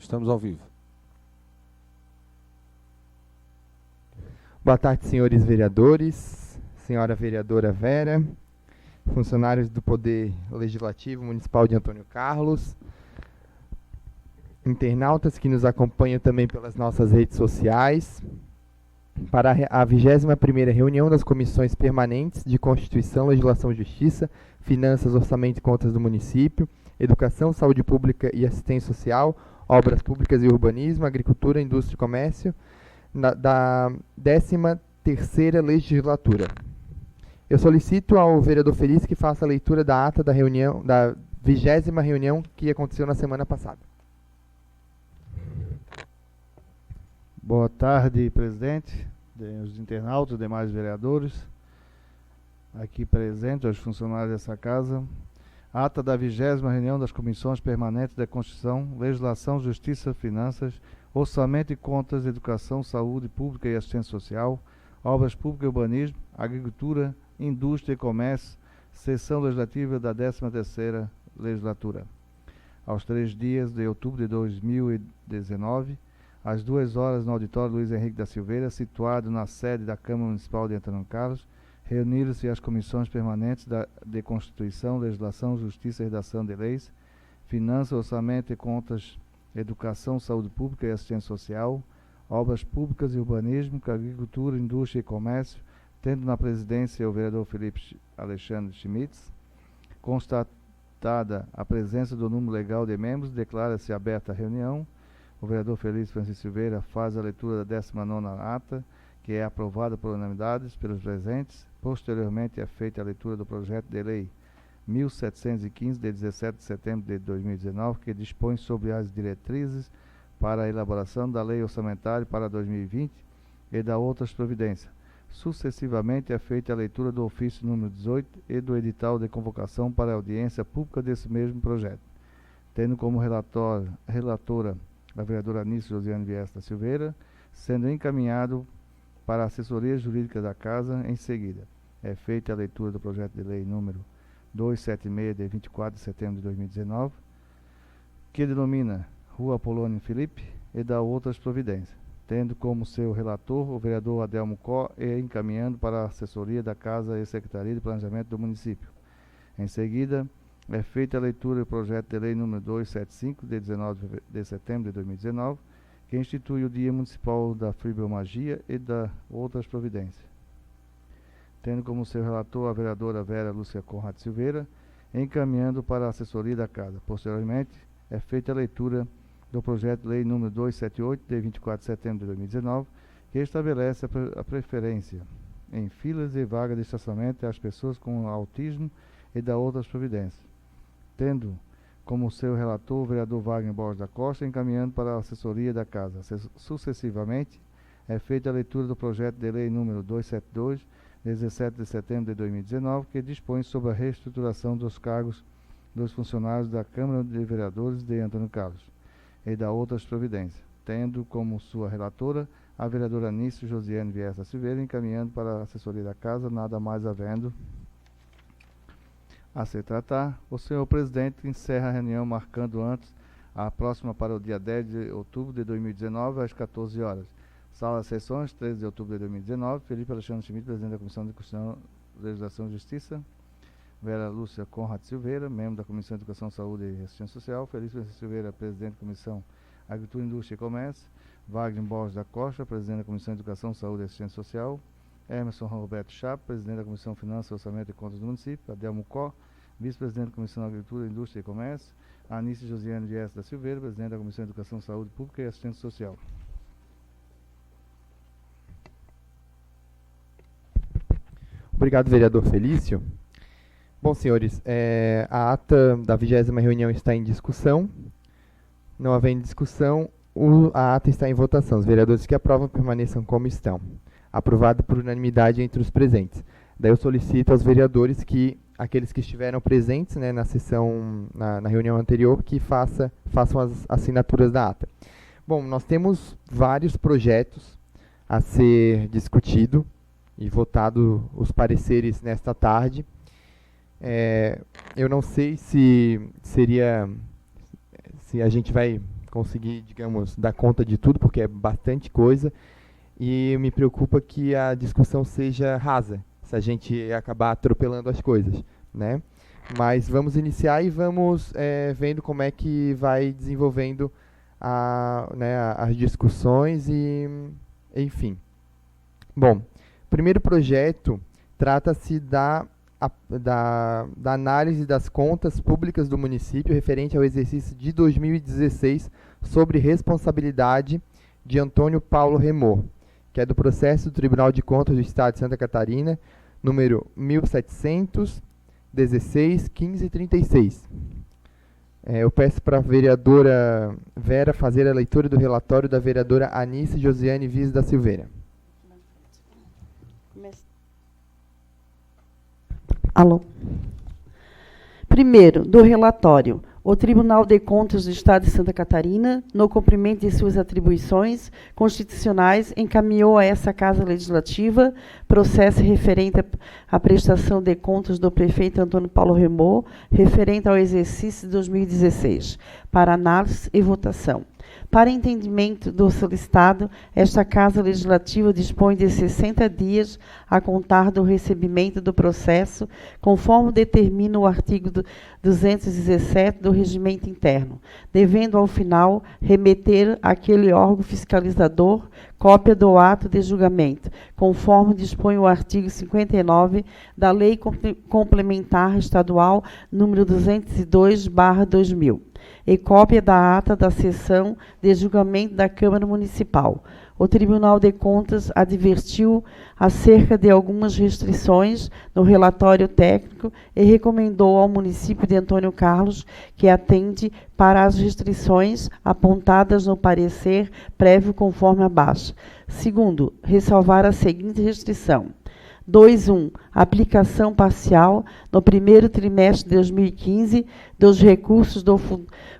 Estamos ao vivo. Boa tarde, senhores vereadores, senhora vereadora Vera, funcionários do Poder Legislativo Municipal de Antônio Carlos, internautas que nos acompanham também pelas nossas redes sociais, para a 21ª reunião das Comissões Permanentes de Constituição, Legislação e Justiça, Finanças, Orçamento e Contas do Município, Educação, Saúde Pública e Assistência Social, Obras Públicas e Urbanismo, Agricultura, Indústria e Comércio, da 13ª Legislatura. Eu solicito ao vereador Feliz que faça a leitura da ata da reunião, da 20ª reunião que aconteceu na semana passada. Boa tarde, presidente, os internautas, demais vereadores, aqui presentes, os funcionários dessa casa. Ata da 20ª reunião das Comissões Permanentes da Constituição, Legislação, Justiça, Finanças, Orçamento e Contas, Educação, Saúde Pública e Assistência Social, Obras Públicas e Urbanismo, Agricultura, Indústria e Comércio, Sessão Legislativa da 13ª Legislatura. Aos 3 dias de outubro de 2019, às 2 horas, no auditório Luiz Henrique da Silveira, situado na sede da Câmara Municipal de Antônio Carlos, reuniram-se as comissões permanentes de Constituição, Legislação, Justiça e Redação de Leis, Finanças, Orçamento e Contas, Educação, Saúde Pública e Assistência Social, Obras Públicas e Urbanismo, Agricultura, Indústria e Comércio, tendo na presidência o vereador Felipe Alexandre Schmitz. Constatada a presença do número legal de membros, declara-se aberta a reunião. O vereador Feliz Francisco Silveira faz a leitura da 19ª ata, que é aprovada por unanimidade pelos presentes. Posteriormente é feita a leitura do projeto de lei 1715, de 17 de setembro de 2019, que dispõe sobre as diretrizes para a elaboração da lei orçamentária para 2020 e da outras providências. Sucessivamente é feita a leitura do ofício número 18 e do edital de convocação para a audiência pública desse mesmo projeto, tendo como relatora a vereadora Anícia Josiane Vieira da Silveira, sendo encaminhado para a assessoria jurídica da Casa. Em seguida, é feita a leitura do projeto de lei número 276, de 24 de setembro de 2019, que denomina Rua Apolônio Felipe, e da outras providências, tendo como seu relator o vereador Adelmo Có, e encaminhando para a assessoria da Casa e Secretaria de Planejamento do município. Em seguida, é feita a leitura do projeto de lei número 275, de 19 de setembro de 2019, que institui o Dia Municipal da Fibromialgia e da outras providências, tendo como seu relator a vereadora Vera Lúcia Conrad Silveira, encaminhando para a assessoria da Casa. Posteriormente, é feita a leitura do projeto de lei número 278, de 24 de setembro de 2019, que estabelece a preferência em filas e vagas de estacionamento às pessoas com autismo e da outras providências, tendo como seu relator o vereador Wagner Borges da Costa, encaminhando para a assessoria da Casa. Sucessivamente, é feita a leitura do projeto de lei número 272, de 17 de setembro de 2019, que dispõe sobre a reestruturação dos cargos dos funcionários da Câmara de Vereadores de Antônio Carlos e da outras providências, tendo como sua relatora a vereadora Anícia Josiane Vieira da Silveira, encaminhando para a assessoria da Casa. Nada mais havendo a se tratar, o senhor presidente encerra a reunião, marcando antes a próxima para o dia 10 de outubro de 2019, às 14 horas. Sala de sessões, 13 de outubro de 2019, Felipe Alexandre Schmitz, presidente da Comissão de Constituição, Legislação e Justiça, Vera Lúcia Conrad Silveira, membro da Comissão de Educação, Saúde e Assistência Social, Feliz Francisco Silveira, presidente da Comissão Agricultura, Indústria e Comércio, Wagner Borges da Costa, presidente da Comissão de Educação, Saúde e Assistência Social, Emerson Roberto Chapo, presidente da Comissão Finanças, Orçamento e Contas do Município, Adelmo Có, vice-presidente da Comissão Agricultura, Indústria e Comércio, Anícia Josiane Vieira da Silveira, presidente da Comissão de Educação, Saúde Pública e Assistência Social. Obrigado, vereador Felício. Bom, senhores, a ata da 20ª reunião está em discussão. Não havendo discussão, a ata está em votação. Os vereadores que aprovam permaneçam como estão. Aprovado por unanimidade entre os presentes. Daí eu solicito aos vereadores que, aqueles que estiveram presentes, né, na sessão, na reunião anterior, que façam as assinaturas da ata. Bom, nós temos vários projetos a ser discutido e votado os pareceres nesta tarde. Eu não sei se a gente vai conseguir, digamos, dar conta de tudo, porque é bastante coisa, e me preocupa que a discussão seja rasa, se a gente acabar atropelando as coisas, né? Mas vamos iniciar e vamos vendo como é que vai desenvolvendo as discussões e, enfim. Bom, o primeiro projeto trata-se da análise das contas públicas do município referente ao exercício de 2016 sobre responsabilidade de Antônio Paulo Remor, que é do processo do Tribunal de Contas do Estado de Santa Catarina, número 1716-1536. Eu peço para a vereadora Vera fazer a leitura do relatório da vereadora Anice Josiane Viz da Silveira. Alô. Primeiro, do relatório. O Tribunal de Contas do Estado de Santa Catarina, no cumprimento de suas atribuições constitucionais, encaminhou a essa Casa Legislativa processo referente à prestação de contas do prefeito Antônio Paulo Remor, referente ao exercício de 2016, para análise e votação. Para entendimento do solicitado, esta Casa Legislativa dispõe de 60 dias a contar do recebimento do processo, conforme determina o artigo 217 do Regimento Interno, devendo, ao final, remeter àquele órgão fiscalizador cópia do ato de julgamento, conforme dispõe o artigo 59 da Lei Complementar Estadual número 202/2000. E cópia da ata da sessão de julgamento da Câmara Municipal. O Tribunal de Contas advertiu acerca de algumas restrições no relatório técnico e recomendou ao município de Antônio Carlos que atende para as restrições apontadas no parecer prévio conforme abaixo. Segundo, ressalvar a seguinte restrição. 2.1. Aplicação parcial, no primeiro trimestre de 2015, dos recursos do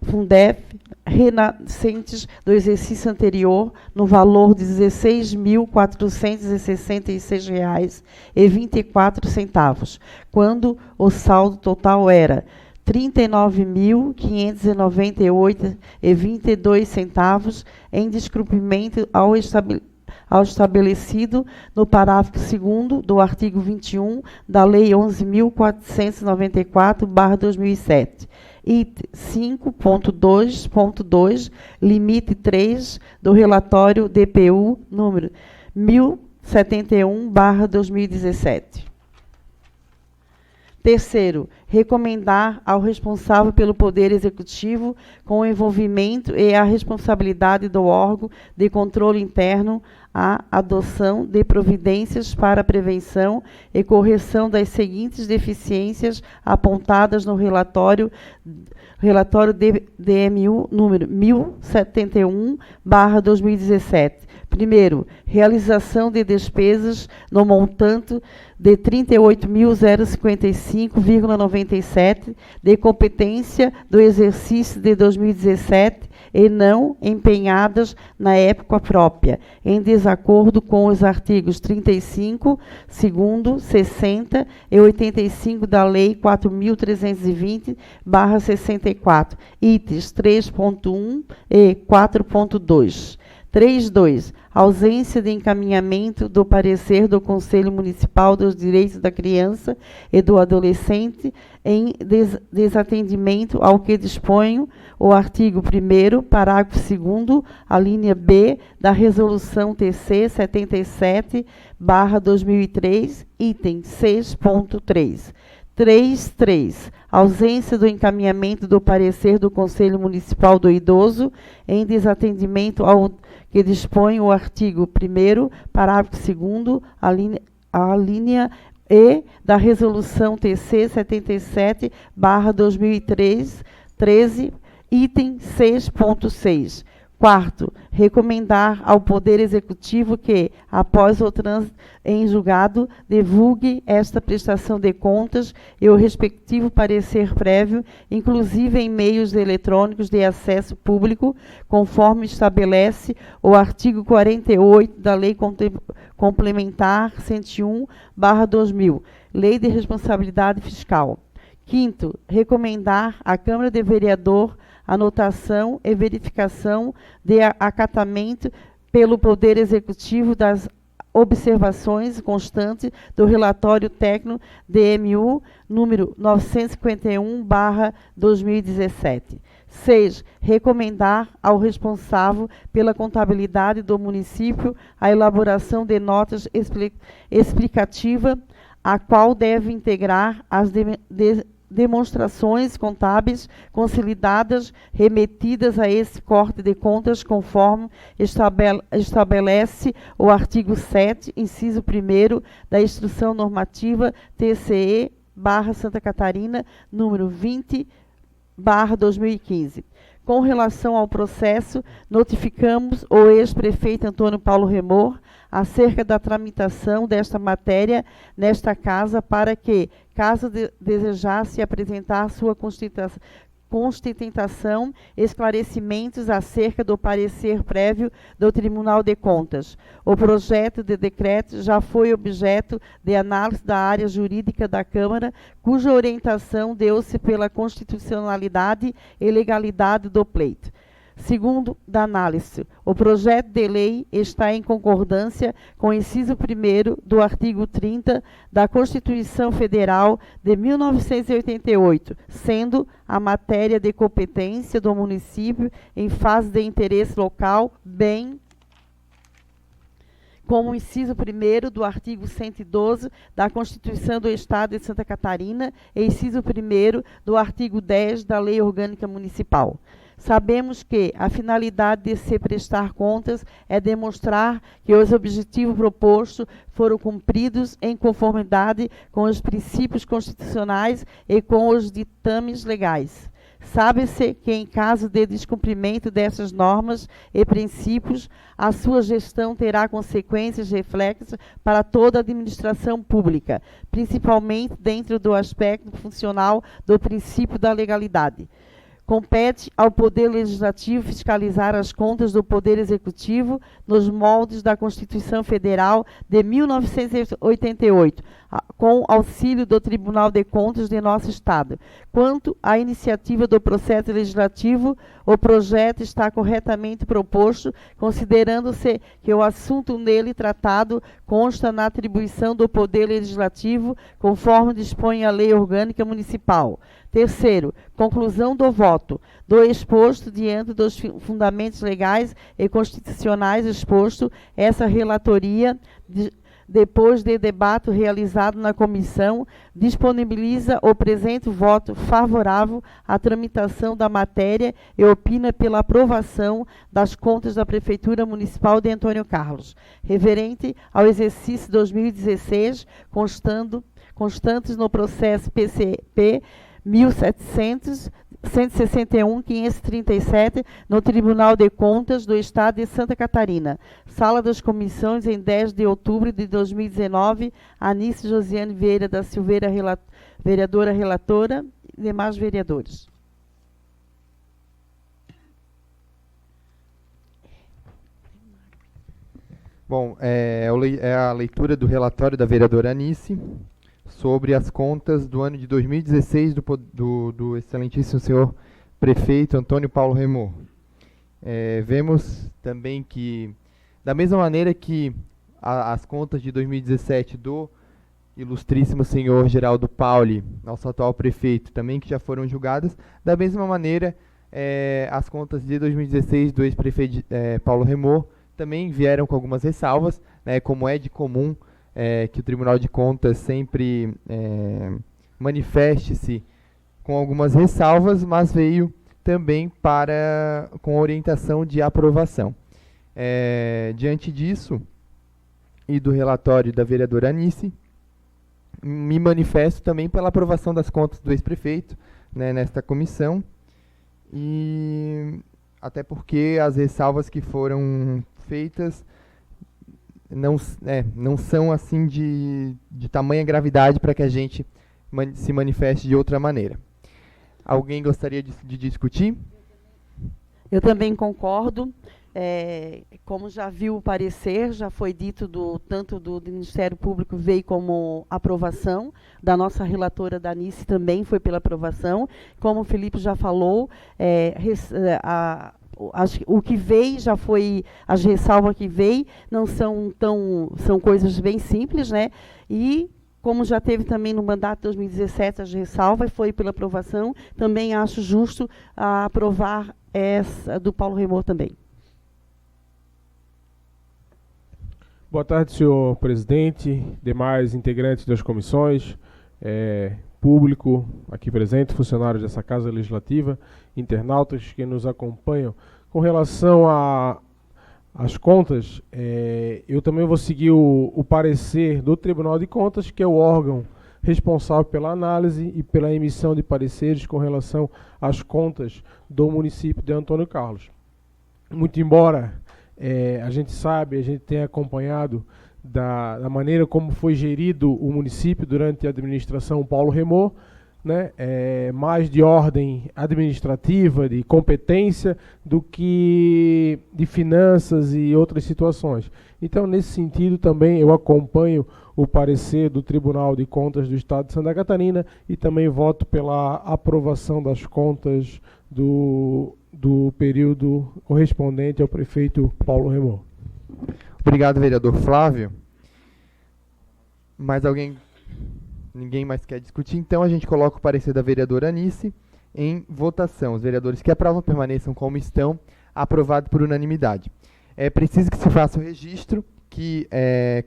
Fundef renascentes do exercício anterior, no valor de R$ 16.466,24, quando o saldo total era R$ 39.598,22, em descumprimento ao estabelecido no parágrafo 2º do artigo 21 da Lei 11.494/2007. Item 5.2.2, limite 3 do relatório DPU número 1071/2017. Terceiro, recomendar ao responsável pelo Poder Executivo, com o envolvimento e a responsabilidade do órgão de controle interno, a adoção de providências para a prevenção e correção das seguintes deficiências apontadas no relatório DMU número 1071/2017. Primeiro, realização de despesas no montante de R$ 38.055,97 de competência do exercício de 2017 e não empenhadas na época própria, em desacordo com os artigos 35, 2º, 60 e 85 da Lei 4.320/64, itens 3.1 e 4.2. 3.2. Ausência de encaminhamento do parecer do Conselho Municipal dos Direitos da Criança e do Adolescente em desatendimento ao que dispõe o artigo 1º, parágrafo 2º, a linha B da Resolução TC 77/2003, item 6.3. 3.3. Ausência do encaminhamento do parecer do Conselho Municipal do Idoso em desatendimento ao que dispõe o artigo 1º, parágrafo 2º, a linha E da Resolução TC 77/2013, item 6.6. Quarto, recomendar ao Poder Executivo que, após o trânsito em julgado, divulgue esta prestação de contas e o respectivo parecer prévio, inclusive em meios eletrônicos de acesso público, conforme estabelece o artigo 48 da Lei Complementar 101/2000, Lei de Responsabilidade Fiscal. Quinto, recomendar à Câmara de Vereador anotação e verificação de acatamento pelo Poder Executivo das observações constantes do relatório técnico DMU número 951/2017. 6. Recomendar ao responsável pela contabilidade do município a elaboração de notas explicativa, a qual deve integrar as demonstrações contábeis consolidadas remetidas a esse corte de contas, conforme estabelece o artigo 7, inciso 1º da Instrução Normativa TCE/Santa Catarina, número 20/2015. Com relação ao processo, notificamos o ex-prefeito Antônio Paulo Remor acerca da tramitação desta matéria nesta casa para que, caso desejasse apresentar sua constituição, esclarecimentos acerca do parecer prévio do Tribunal de Contas. O projeto de decreto já foi objeto de análise da área jurídica da Câmara, cuja orientação deu-se pela constitucionalidade e legalidade do pleito. Segundo da análise, o projeto de lei está em concordância com o inciso 1º do artigo 30 da Constituição Federal de 1988, sendo a matéria de competência do município em fase de interesse local, bem como o inciso 1º do artigo 112 da Constituição do Estado de Santa Catarina e inciso 1º do artigo 10 da Lei Orgânica Municipal. Sabemos que a finalidade de se prestar contas é demonstrar que os objetivos propostos foram cumpridos em conformidade com os princípios constitucionais e com os ditames legais. Sabe-se que, em caso de descumprimento dessas normas e princípios, a sua gestão terá consequências reflexas para toda a administração pública, principalmente dentro do aspecto funcional do princípio da legalidade. Compete ao Poder Legislativo fiscalizar as contas do Poder Executivo nos moldes da Constituição Federal de 1988, com auxílio do Tribunal de Contas de nosso Estado. Quanto à iniciativa do processo legislativo, o projeto está corretamente proposto, considerando-se que o assunto nele tratado consta na atribuição do Poder Legislativo, conforme dispõe a Lei Orgânica Municipal. Terceiro, conclusão do voto. Do exposto, diante dos fundamentos legais e constitucionais exposto, essa relatoria, depois de debate realizado na comissão, disponibiliza o presente voto favorável à tramitação da matéria e opina pela aprovação das contas da Prefeitura Municipal de Antônio Carlos, referente ao exercício 2016, constantes no processo PCP 1700-161-537, no Tribunal de Contas do Estado de Santa Catarina. Sala das Comissões, em 10 de outubro de 2019, Anice Josiane Vieira da Silveira, vereadora relatora, e demais vereadores. Bom, é a leitura do relatório da vereadora Anice sobre as contas do ano de 2016 do excelentíssimo senhor prefeito Antônio Paulo Remor. Vemos também que, da mesma maneira que as contas de 2017 do ilustríssimo senhor Geraldo Pauli, nosso atual prefeito, também que já foram julgadas, da mesma maneira as contas de 2016 do ex-prefeito Paulo Remor também vieram com algumas ressalvas, né, como é de comum que o Tribunal de Contas sempre manifeste-se com algumas ressalvas, mas veio também com orientação de aprovação. Diante disso e do relatório da vereadora Anice, me manifesto também pela aprovação das contas do ex-prefeito, né, nesta comissão, e até porque as ressalvas que foram feitas não são assim de tamanha gravidade para que a gente se manifeste de outra maneira. Alguém gostaria de discutir? Eu também concordo Como já viu o parecer, já foi dito tanto do Ministério Público veio como aprovação, da nossa relatora Danice também foi pela aprovação. Como o Felipe já falou, o que veio já foi, as ressalvas que veio não são coisas bem simples, né? E como já teve também no mandato de 2017 as ressalvas, foi pela aprovação, também acho justo aprovar essa do Paulo Remor também. Boa tarde, senhor presidente, demais integrantes das comissões, público aqui presente, funcionários dessa Casa Legislativa, internautas que nos acompanham. Com relação às contas, eu também vou seguir o parecer do Tribunal de Contas, que é o órgão responsável pela análise e pela emissão de pareceres com relação às contas do município de Antônio Carlos. Muito embora a gente tenha acompanhado da maneira como foi gerido o município durante a administração Paulo Remor, né, mais de ordem administrativa, de competência, do que de finanças e outras situações. Então, nesse sentido, também eu acompanho o parecer do Tribunal de Contas do Estado de Santa Catarina e também voto pela aprovação das contas do período correspondente ao prefeito Paulo Remor. Obrigado, vereador Flávio. Mais alguém? Ninguém mais quer discutir, então a gente coloca o parecer da vereadora Anice em votação. Os vereadores que aprovam permaneçam como estão, aprovado por unanimidade. É preciso que se faça o registro que,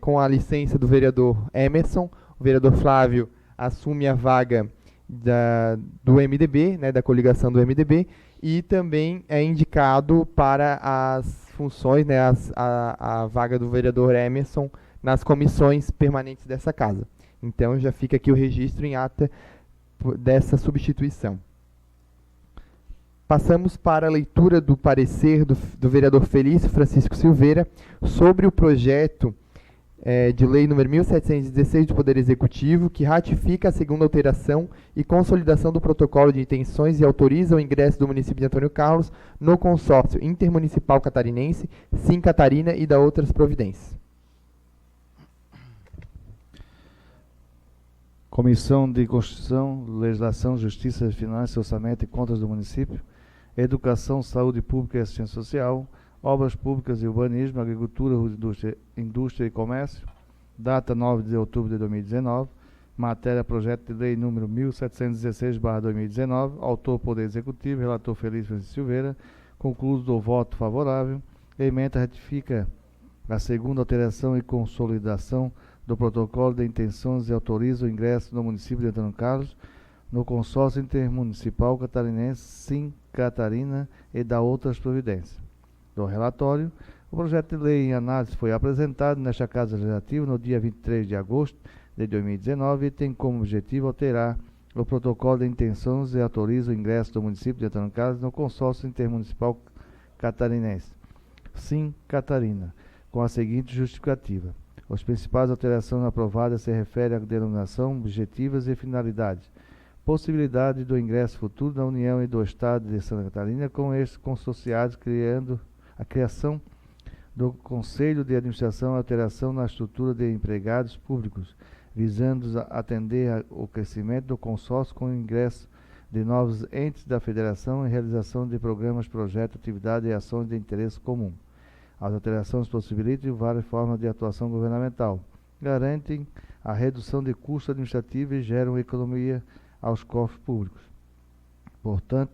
com a licença do vereador Emerson, o vereador Flávio assume a vaga do MDB, né, da coligação do MDB, e também é indicado para as funções, né, a vaga do vereador Emerson nas comissões permanentes dessa casa. Então, já fica aqui o registro em ata dessa substituição. Passamos para a leitura do parecer do vereador Felício Francisco Silveira sobre o projeto de lei número 1716 do Poder Executivo, que ratifica a segunda alteração e consolidação do protocolo de intenções e autoriza o ingresso do município de Antônio Carlos no consórcio intermunicipal catarinense, Sim Catarina, e da outras providências. Comissão de Constituição, Legislação, Justiça, Finanças, Orçamento e Contas do Município, Educação, Saúde Pública e Assistência Social, Obras Públicas e Urbanismo, Agricultura, Indústria e Comércio, data 9 de outubro de 2019, matéria projeto de lei número 1716/2019, autor Poder Executivo, relator Felício Francisco Silveira, concluso do voto favorável, ementa ratifica a segunda alteração e consolidação do protocolo de intenções e autoriza o ingresso no município de Antônio Carlos no consórcio intermunicipal catarinense Sim Catarina e da outras providências. Do relatório, o projeto de lei em análise foi apresentado nesta Casa Legislativa no dia 23 de agosto de 2019 e tem como objetivo alterar o protocolo de intenções e autoriza o ingresso do município de Antônio Carlos no consórcio intermunicipal catarinense Sim Catarina, com a seguinte justificativa. As principais alterações aprovadas se referem à denominação, objetivos e finalidades, possibilidade do ingresso futuro da União e do Estado de Santa Catarina com estes consociados, criando a criação do Conselho de Administração e alteração na estrutura de empregados públicos, visando atender ao crescimento do consórcio com o ingresso de novos entes da Federação e realização de programas, projetos, atividades e ações de interesse comum. As alterações possibilitam várias formas de atuação governamental, garantem a redução de custos administrativos e geram economia aos cofres públicos. Portanto,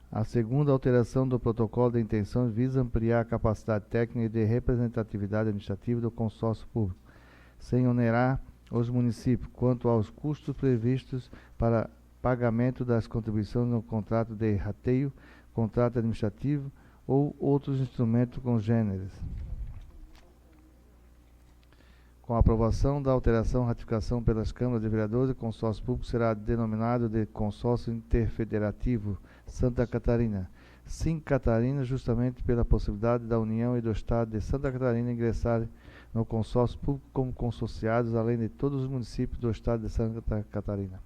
a segunda alteração do protocolo de intenções visa ampliar a capacidade técnica e de representatividade administrativa do consórcio público, sem onerar os municípios quanto aos custos previstos para pagamento das contribuições no contrato de rateio, contrato administrativo ou outros instrumentos congêneres. Com a aprovação da alteração ratificação pelas câmaras de vereadores, o consórcio público será denominado de Consórcio Interfederativo Santa Catarina, Sim Catarina, justamente pela possibilidade da União e do Estado de Santa Catarina ingressarem no consórcio público como consorciados, além de todos os municípios do Estado de Santa Catarina.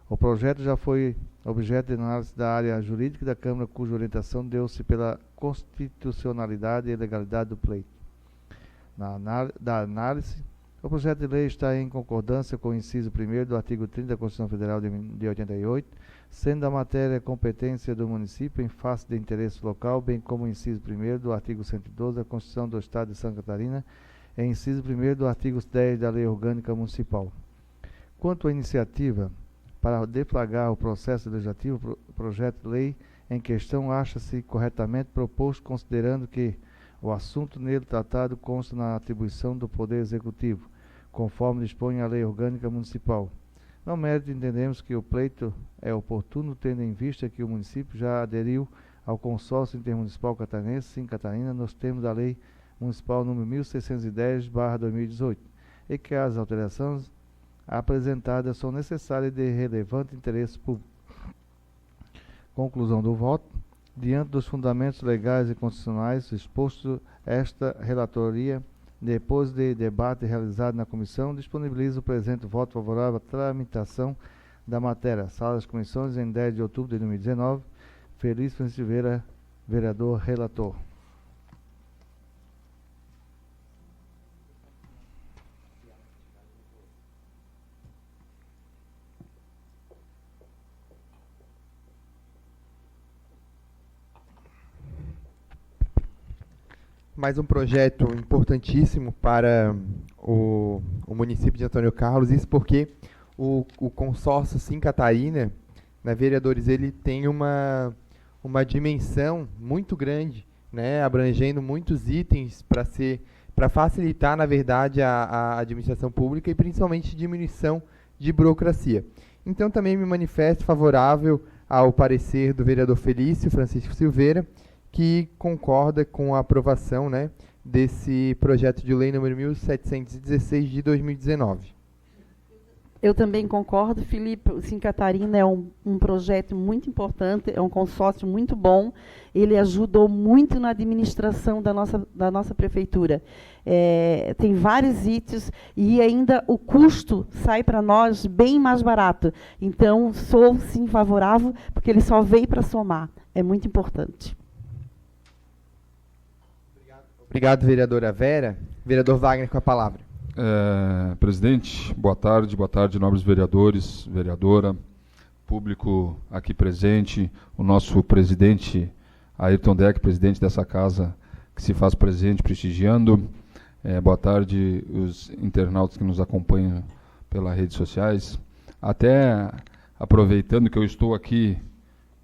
O projeto já foi objeto de análise da área jurídica da Câmara, cuja orientação deu-se pela constitucionalidade e legalidade do pleito. Da análise, o projeto de lei está em concordância com o inciso 1º do artigo 30 da Constituição Federal de 88, sendo a matéria competência do município em face de interesse local, bem como o inciso 1º do artigo 112 da Constituição do Estado de Santa Catarina e inciso 1º do artigo 10 da Lei Orgânica Municipal. Quanto à iniciativa para deflagrar o processo legislativo, o projeto de lei em questão acha-se corretamente proposto, considerando que o assunto nele tratado consta na atribuição do Poder Executivo, conforme dispõe a Lei Orgânica Municipal. No mérito, entendemos que o pleito é oportuno, tendo em vista que o município já aderiu ao Consórcio Intermunicipal Catarinense, Sim Catarina, nos termos da Lei Municipal nº 1610/2018, e que as alterações apresentadas são necessárias de relevante interesse público. Conclusão do voto. Diante dos fundamentos legais e constitucionais expostos, esta relatoria, depois de debate realizado na comissão, disponibiliza o presente voto favorável à tramitação da matéria. Sala das Comissões, em 10 de outubro de 2019. Feliz Francisco Silveira, vereador relator. Mais um projeto importantíssimo para o município de Antônio Carlos, isso porque o consórcio Sim Catarina, né, vereadores, ele tem uma dimensão muito grande, né, abrangendo muitos itens para facilitar, na verdade, a administração pública e principalmente diminuição de burocracia. Então também me manifesto favorável ao parecer do vereador Felício Francisco Silveira, que concorda com a aprovação, né, desse projeto de lei número 1716 de 2019. Eu também concordo, Felipe. O Sim Catarina é um projeto muito importante, é um consórcio muito bom. Ele ajudou muito na administração da nossa prefeitura. Tem vários itens e ainda o custo sai para nós bem mais barato. Então, sou sim favorável, porque ele só veio para somar. É muito importante. Obrigado, vereadora Vera. Vereador Wagner, com a palavra. Presidente, boa tarde, nobres vereadores, vereadora, público aqui presente, o nosso presidente Ayrton Deck, presidente dessa casa, que se faz presente, prestigiando. Boa tarde, os internautas que nos acompanham pelas redes sociais. Até aproveitando que eu estou aqui,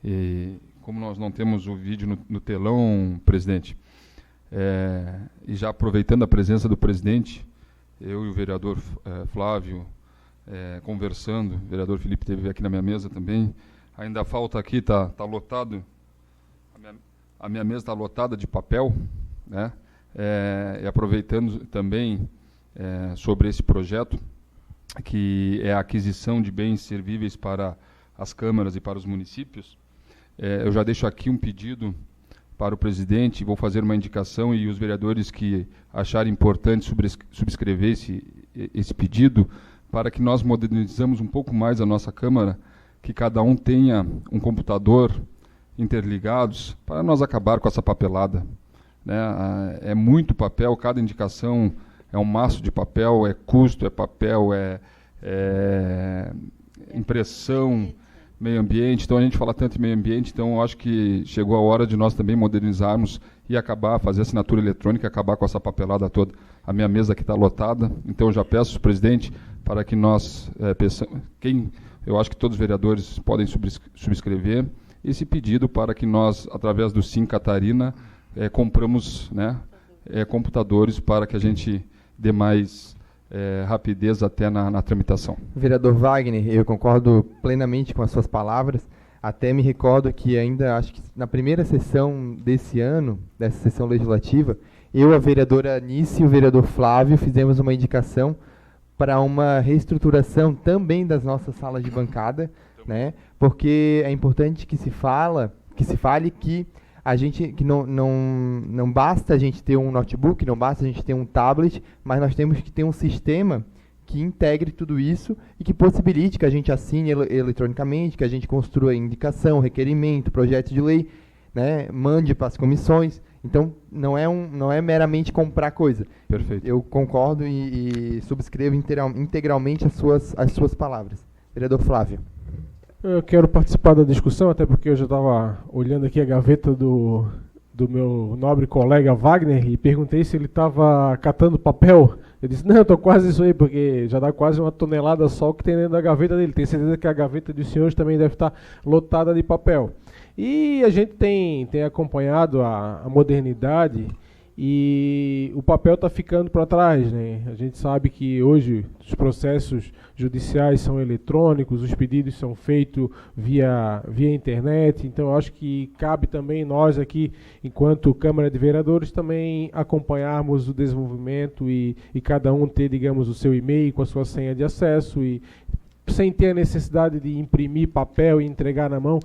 e como nós não temos o vídeo no telão, presidente, e já aproveitando a presença do presidente, eu e o vereador Flávio conversando, o vereador Felipe esteve aqui na minha mesa também, ainda falta aqui, tá lotado, a minha mesa está lotada de papel, né? E aproveitando também sobre esse projeto, que é a aquisição de bens servíveis para as câmaras e para os municípios, eu já deixo aqui um pedido para o presidente, vou fazer uma indicação e os vereadores que acharem importante subscrever esse pedido, para que nós modernizamos um pouco mais a nossa Câmara, que cada um tenha um computador interligados, para nós acabar com essa papelada, né? É muito papel, cada indicação é um maço de papel, é custo, é papel, é impressão, meio ambiente. Então a gente fala tanto em meio ambiente, então eu acho que chegou a hora de nós também modernizarmos e acabar, fazer assinatura eletrônica, acabar com essa papelada toda. A minha mesa aqui está lotada, então eu já peço, presidente, para que nós, eu acho que todos os vereadores podem subscrever esse pedido para que nós, através do Sim Catarina, compramos, né, computadores para que a gente dê mais rapidez até na tramitação. Vereador Wagner, eu concordo plenamente com as suas palavras. Até me recordo que ainda, acho que na primeira sessão desse ano, dessa sessão legislativa, eu, a vereadora Anice e o vereador Flávio fizemos uma indicação para uma reestruturação também das nossas salas de bancada, né? Porque é importante que se fale que a gente, que não basta a gente ter um notebook, não basta a gente ter um tablet, mas nós temos que ter um sistema que integre tudo isso e que possibilite que a gente assine eletronicamente, que a gente construa indicação, requerimento, projeto de lei, né, mande para as comissões. Então, não é meramente comprar coisa. Perfeito. Eu concordo e subscrevo integralmente as suas palavras. Vereador Flávio. Eu quero participar da discussão, até porque eu já estava olhando aqui a gaveta do meu nobre colega Wagner e perguntei se ele estava catando papel. Eu disse, não, estou quase isso aí, porque já dá quase 1 tonelada só o que tem dentro da gaveta dele. Tenho certeza que a gaveta dos senhores também deve estar lotada de papel. E a gente tem acompanhado a modernidade e o papel está ficando para trás, né? A gente sabe que hoje os processos judiciais são eletrônicos, os pedidos são feitos via internet, então eu acho que cabe também nós aqui, enquanto Câmara de Vereadores, também acompanharmos o desenvolvimento e cada um ter, digamos, o seu e-mail com a sua senha de acesso e sem ter a necessidade de imprimir papel e entregar na mão.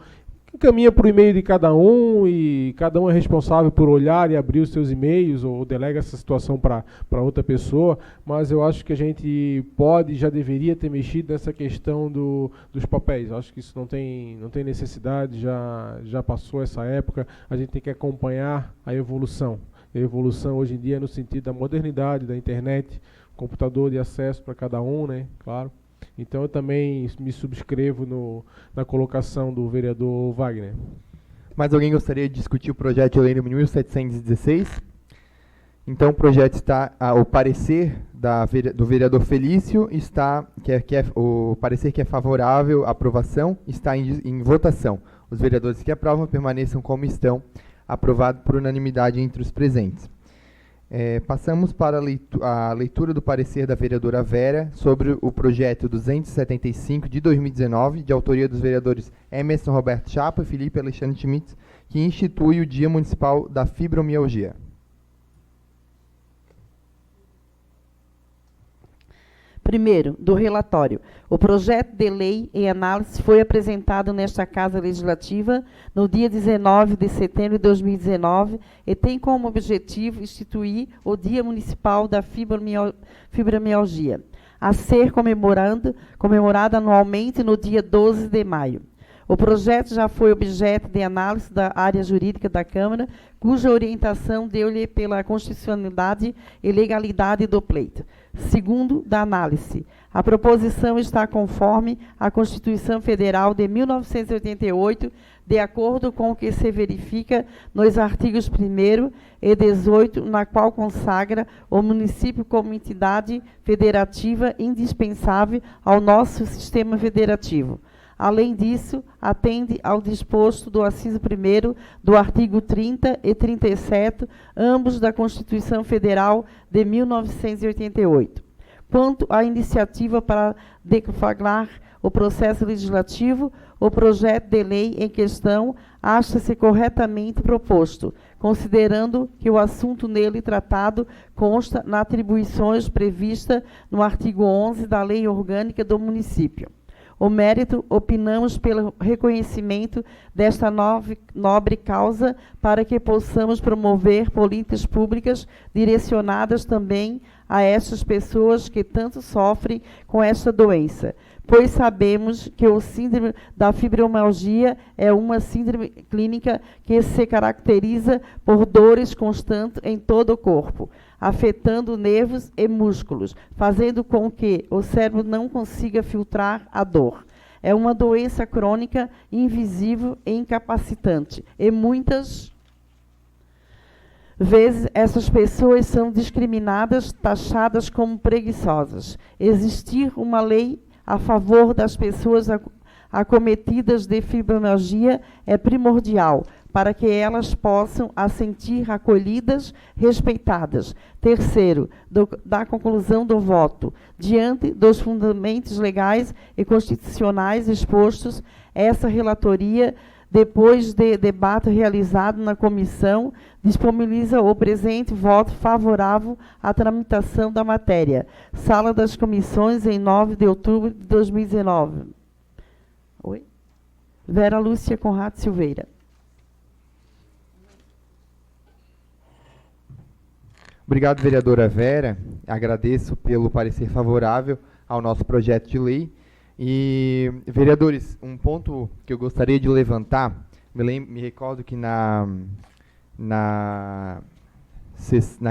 Encaminha para o e-mail de cada um e cada um é responsável por olhar e abrir os seus e-mails ou delega essa situação para outra pessoa, mas eu acho que a gente pode e já deveria ter mexido nessa questão dos papéis. Eu acho que isso não tem necessidade, já passou essa época, a gente tem que acompanhar a evolução. A evolução hoje em dia é no sentido da modernidade, da internet, computador de acesso para cada um, né? Claro. Então eu também me subscrevo na colocação do vereador Wagner. Mais alguém gostaria de discutir o projeto de lei número 1716? Então o projeto está, o parecer do vereador Felício está, o parecer que é favorável à aprovação está em votação. Os vereadores que aprovam permaneçam como estão, aprovado por unanimidade entre os presentes. Passamos para a leitura do parecer da vereadora Vera sobre o projeto 275 de 2019, de autoria dos vereadores Emerson Roberto Chapa e Felipe Alexandre Schmitz, que institui o Dia Municipal da Fibromialgia. Primeiro, do relatório. O projeto de lei em análise foi apresentado nesta Casa Legislativa no dia 19 de setembro de 2019 e tem como objetivo instituir o Dia Municipal da Fibromialgia, a ser comemorado anualmente no dia 12 de maio. O projeto já foi objeto de análise da área jurídica da Câmara, cuja orientação deu-lhe pela constitucionalidade e legalidade do pleito. Segundo, da análise. A proposição está conforme a Constituição Federal de 1988, de acordo com o que se verifica nos artigos 1º e 18, na qual consagra o município como entidade federativa indispensável ao nosso sistema federativo. Além disso, atende ao disposto do artigo 1º do artigo 30 e 37, ambos da Constituição Federal de 1988. Quanto à iniciativa para deflagrar o processo legislativo, o projeto de lei em questão acha-se corretamente proposto, considerando que o assunto nele tratado consta nas atribuições previstas no artigo 11 da Lei Orgânica do Município. O mérito, opinamos pelo reconhecimento desta nobre causa para que possamos promover políticas públicas direcionadas também a estas pessoas que tanto sofrem com esta doença, pois sabemos que o síndrome da fibromialgia é uma síndrome clínica que se caracteriza por dores constantes em todo o corpo, afetando nervos e músculos, fazendo com que o cérebro não consiga filtrar a dor. É uma doença crônica, invisível e incapacitante. E muitas vezes essas pessoas são discriminadas, taxadas como preguiçosas. Existir uma lei a favor das pessoas acometidas de fibromialgia é primordial, para que elas possam se sentir acolhidas, respeitadas. Terceiro, da conclusão do voto. Diante dos fundamentos legais e constitucionais expostos, essa relatoria, depois de debate realizado na comissão, disponibiliza o presente voto favorável à tramitação da matéria. Sala das Comissões, em 9 de outubro de 2019. Oi? Vera Lúcia Conrado Silveira. Obrigado, vereadora Vera. Agradeço pelo parecer favorável ao nosso projeto de lei. E, vereadores, um ponto que eu gostaria de levantar, me recordo que na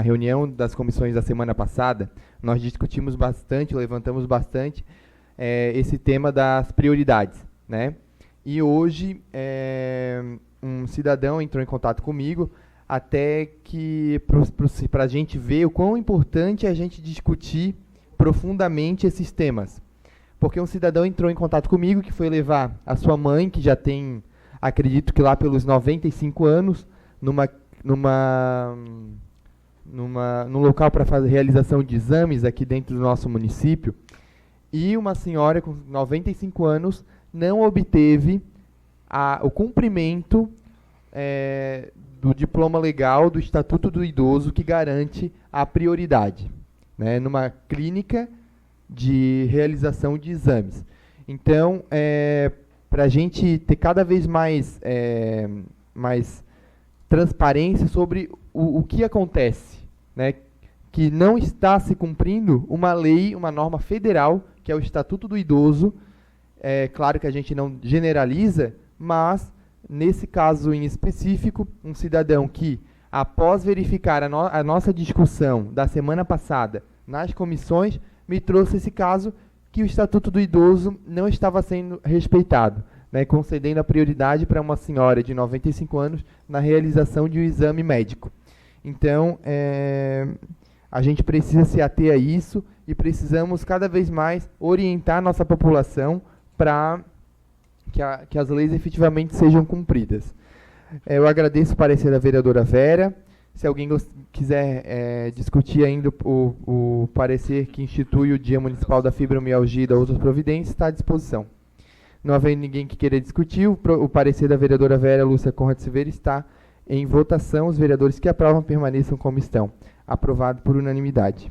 reunião das comissões da semana passada, nós discutimos bastante, levantamos bastante esse tema das prioridades, né? E hoje um cidadão entrou em contato comigo até que para a gente ver o quão importante é a gente discutir profundamente esses temas. Porque um cidadão entrou em contato comigo que foi levar a sua mãe, que já tem, acredito que lá pelos 95 anos, num local para fazer realização de exames aqui dentro do nosso município, e uma senhora com 95 anos não obteve o cumprimento do diploma legal do Estatuto do Idoso que garante a prioridade, né, numa clínica de realização de exames. Então, para a gente ter cada vez mais transparência sobre o que acontece, né, que não está se cumprindo uma lei, uma norma federal, que é o Estatuto do Idoso. É claro que a gente não generaliza, mas, nesse caso em específico, um cidadão que, após verificar a nossa discussão da semana passada nas comissões, me trouxe esse caso que o Estatuto do Idoso não estava sendo respeitado, né, concedendo a prioridade para uma senhora de 95 anos na realização de um exame médico. Então, a gente precisa se ater a isso e precisamos cada vez mais orientar a nossa população para que as leis efetivamente sejam cumpridas. Eu agradeço o parecer da vereadora Vera. Se alguém quiser discutir ainda o parecer que institui o Dia Municipal da Fibromialgia e das outras providências, está à disposição. Não havendo ninguém que queira discutir, o parecer da vereadora Vera Lúcia Conrad Silveira está em votação. Os vereadores que aprovam permaneçam como estão. Aprovado por unanimidade.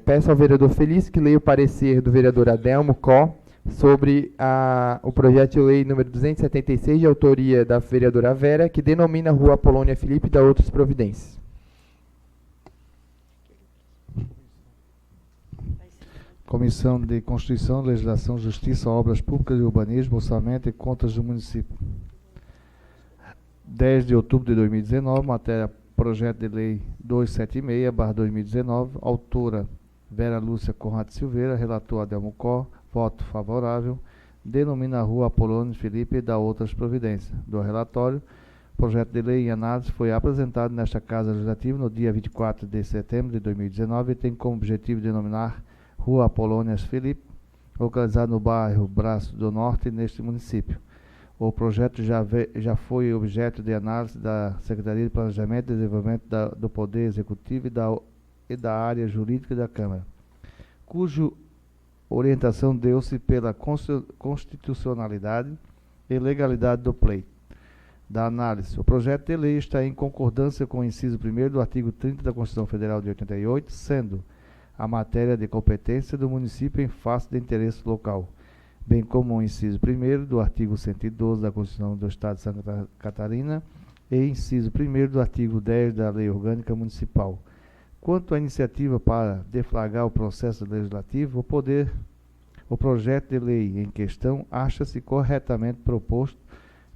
Peço ao vereador Felício que leia o parecer do vereador Adelmo Có sobre o projeto de lei número 276, de autoria da vereadora Vera, que denomina a Rua Apolônia Filipe e dá outras providências. Comissão de Constituição, Legislação, Justiça, Obras Públicas e Urbanismo, Orçamento e Contas do Município. 10 de outubro de 2019, matéria projeto de lei 276/2019, autora Vera Lúcia Conrad Silveira, relator Adelmo Có, voto favorável, denomina a Rua Apolônio Filipe e dá outras providências. Do relatório, projeto de lei em análise foi apresentado nesta Casa Legislativa no dia 24 de setembro de 2019 e tem como objetivo denominar Rua Apolônio Filipe, localizado no bairro Braço do Norte, neste município. O projeto já foi objeto de análise da Secretaria de Planejamento e Desenvolvimento do Poder Executivo e da área jurídica da Câmara, cuja orientação deu-se pela constitucionalidade e legalidade do pleito. Da análise, o projeto de lei está em concordância com o inciso 1º do artigo 30 da Constituição Federal de 88, sendo a matéria de competência do município em face de interesse local, bem como o inciso 1º do artigo 112 da Constituição do Estado de Santa Catarina e inciso 1º do artigo 10 da Lei Orgânica Municipal. Quanto à iniciativa para deflagrar o processo legislativo, o projeto de lei em questão acha-se corretamente proposto,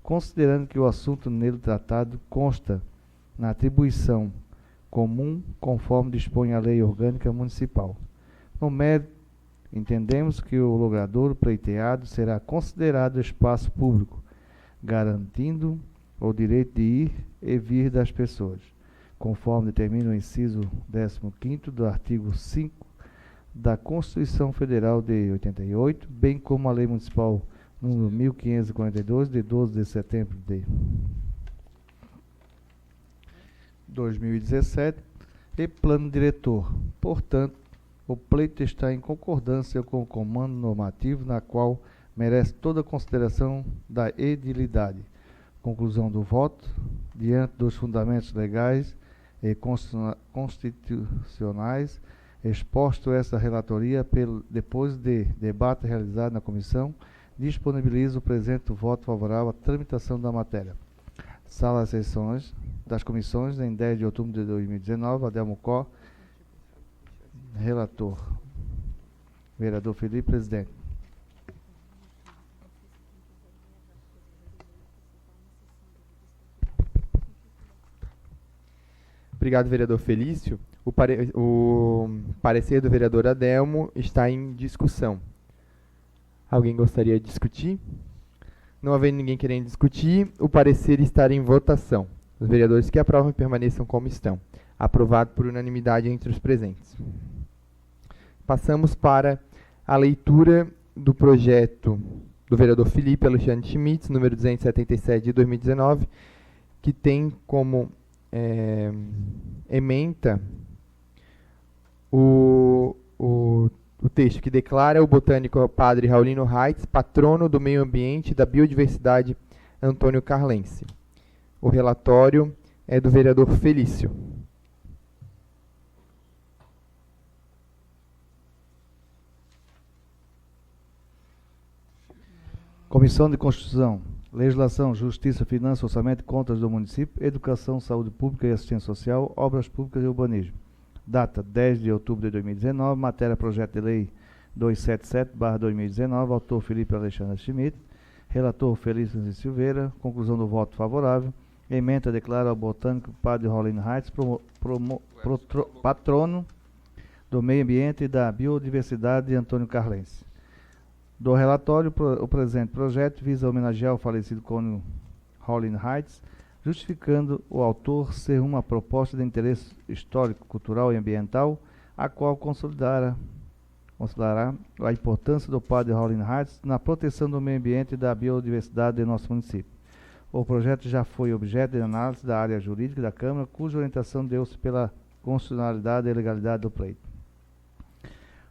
considerando que o assunto nele tratado consta na atribuição comum, conforme dispõe a Lei Orgânica Municipal. No mérito, entendemos que o logradouro pleiteado será considerado espaço público, garantindo o direito de ir e vir das pessoas, conforme determina o inciso 15º do artigo 5 da Constituição Federal de 88, bem como a Lei Municipal número 1542, de 12 de setembro de 2017, e Plano Diretor. Portanto, o pleito está em concordância com o comando normativo, na qual merece toda a consideração da edilidade. Conclusão do voto, diante dos fundamentos legais e constitucionais, exposto essa relatoria depois de debate realizado na comissão, disponibiliza o presente voto favorável à tramitação da matéria. Sala de sessões, das comissões, em 10 de outubro de 2019, Adelmo Có, relator. Vereador Felipe, presidente. Obrigado, vereador Felício. O parecer do vereador Adelmo está em discussão. Alguém gostaria de discutir? Não havendo ninguém querendo discutir, o parecer está em votação. Os vereadores que aprovam permaneçam como estão. Aprovado por unanimidade entre os presentes. Passamos para a leitura do projeto do vereador Felipe Alexandre Schmitz, número 277 de 2019, que tem como ementa o texto que declara o botânico Padre Raulino Reitz patrono do meio ambiente e da biodiversidade Antônio Carlense. O relatório é do vereador Felício. Comissão de Constituição, Legislação, Justiça, Finanças, Orçamento e Contas do Município, Educação, Saúde Pública e Assistência Social, Obras Públicas e Urbanismo. Data 10 de outubro de 2019, matéria Projeto de Lei 277/2019, autor Felipe Alexandre Schmitz, relator Felício Silveira, conclusão do voto favorável. Ementa declara ao botânico Padre Raulino Reitz patrono do meio ambiente e da biodiversidade de Antônio Carlense. Do relatório, o presente projeto visa homenagear o falecido cônego Raulino Reitz, justificando o autor ser uma proposta de interesse histórico, cultural e ambiental, a qual considerará a importância do Padre Raulino Reitz na proteção do meio ambiente e da biodiversidade de nosso município. O projeto já foi objeto de análise da área jurídica da Câmara, cuja orientação deu-se pela constitucionalidade e legalidade do pleito.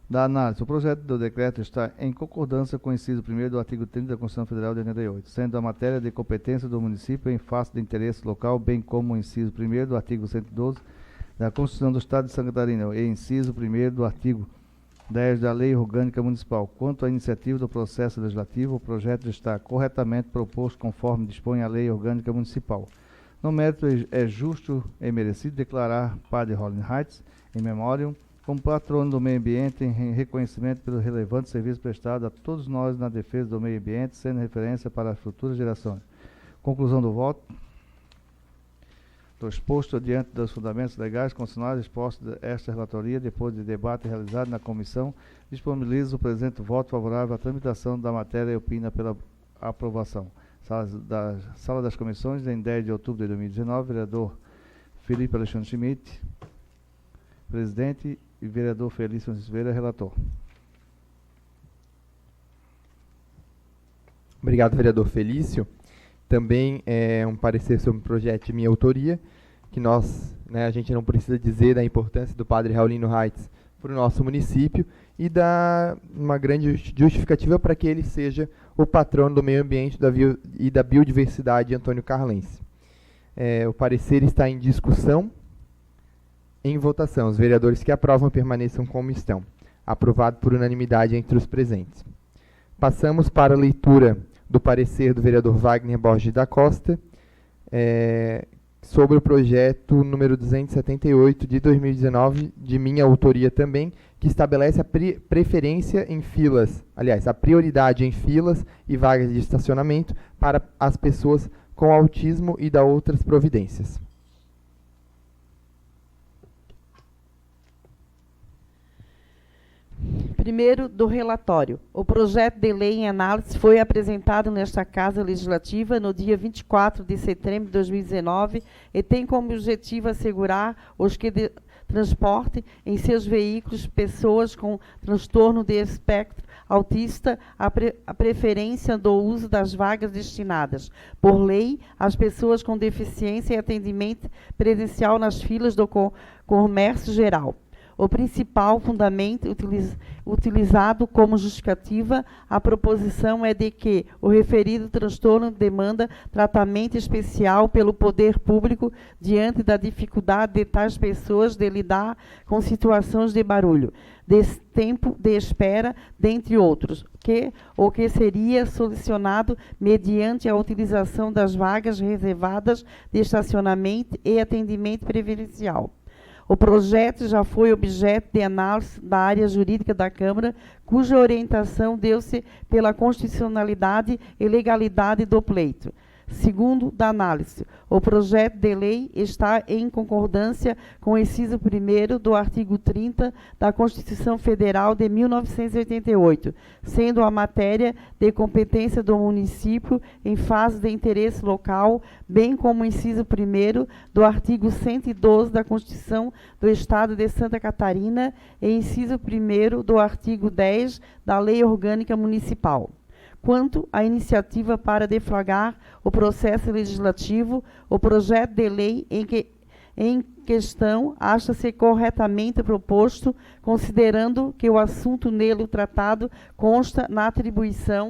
Da análise, o projeto do decreto está em concordância com o inciso 1º do artigo 30 da Constituição Federal de 88, sendo a matéria de competência do município em face de interesse local, bem como o inciso 1º do artigo 112 da Constituição do Estado de Santa Catarina e inciso 1º do artigo 10 da Lei Orgânica Municipal. Quanto à iniciativa do processo legislativo, o projeto está corretamente proposto conforme dispõe a Lei Orgânica Municipal. No mérito, é justo e merecido declarar Padre Raulino Reitz, em memória, como patrono do meio ambiente, em reconhecimento pelo relevante serviço prestado a todos nós na defesa do meio ambiente, sendo referência para as futuras gerações. Conclusão do voto. Do exposto diante dos fundamentos legais constitucionais expostos esta relatoria, depois de debate realizado na comissão, disponibiliza o presente voto favorável à tramitação da matéria e opina pela aprovação. Sala das Comissões, em 10 de outubro de 2019, vereador Felipe Alexandre Schmitz, presidente, e vereador Felício Silveira, relator. Obrigado, vereador Felício. Também é um parecer sobre um projeto de minha autoria, que a gente não precisa dizer da importância do Padre Raulino Reitz para o nosso município e dá uma grande justificativa para que ele seja o patrono do meio ambiente e da biodiversidade Antônio Carlense. O parecer está em discussão. Em votação, os vereadores que aprovam permaneçam como estão. Aprovado por unanimidade entre os presentes. Passamos para a leitura do parecer do vereador Wagner Borges da Costa sobre o projeto número 278 de 2019, de minha autoria também, que estabelece a preferência em filas, aliás, a prioridade em filas e vagas de estacionamento para as pessoas com autismo e da outras providências. Primeiro, do relatório. O projeto de lei em análise foi apresentado nesta Casa Legislativa no dia 24 de setembro de 2019 e tem como objetivo assegurar os que transportem em seus veículos pessoas com transtorno de espectro autista a preferência do uso das vagas destinadas, por lei, às pessoas com deficiência e atendimento presencial nas filas do comércio geral. O principal fundamento utilizado como justificativa à proposição é de que o referido transtorno demanda tratamento especial pelo poder público diante da dificuldade de tais pessoas de lidar com situações de barulho, desse tempo de espera, dentre outros, o que seria solucionado mediante a utilização das vagas reservadas de estacionamento e atendimento preferencial. O projeto já foi objeto de análise da área jurídica da Câmara, cuja orientação deu-se pela constitucionalidade e legalidade do pleito. Segundo da análise, o projeto de lei está em concordância com o inciso 1º do artigo 30 da Constituição Federal de 1988, sendo a matéria de competência do município em fase de interesse local, bem como o inciso 1º do artigo 112 da Constituição do Estado de Santa Catarina e inciso 1º do artigo 10 da Lei Orgânica Municipal. Quanto à iniciativa para deflagrar o processo legislativo, o projeto de lei em questão acha-se corretamente proposto, considerando que o assunto nele tratado consta na atribuição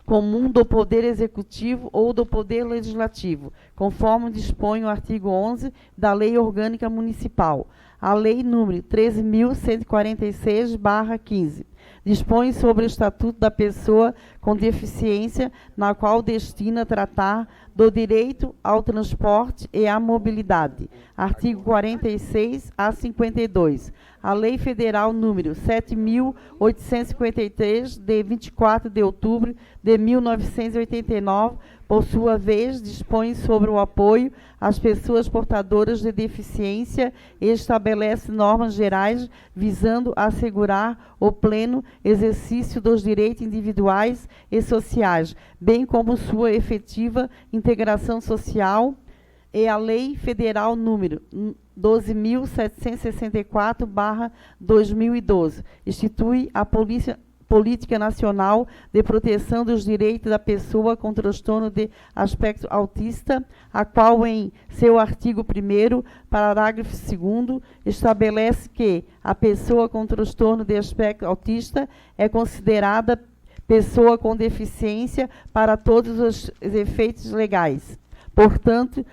comum do Poder Executivo ou do Poder Legislativo, conforme dispõe o artigo 11 da Lei Orgânica Municipal. A Lei nº 13.146/15 dispõe sobre o Estatuto da Pessoa com Deficiência, na qual destina a tratar do direito ao transporte e à mobilidade. Artigo 46 a 52. A Lei Federal número 7.853, de 24 de outubro de 1989, por sua vez, dispõe sobre o apoio às pessoas portadoras de deficiência e estabelece normas gerais visando assegurar o pleno exercício dos direitos individuais e sociais, bem como sua efetiva integração social, e a Lei Federal número 12.764/2012 institui a Política Nacional de Proteção dos Direitos da Pessoa com Transtorno de Aspecto Autista, a qual, em seu artigo 1º, parágrafo 2º, estabelece que a pessoa com transtorno de aspecto autista é considerada pessoa com deficiência para todos os efeitos legais. Portanto,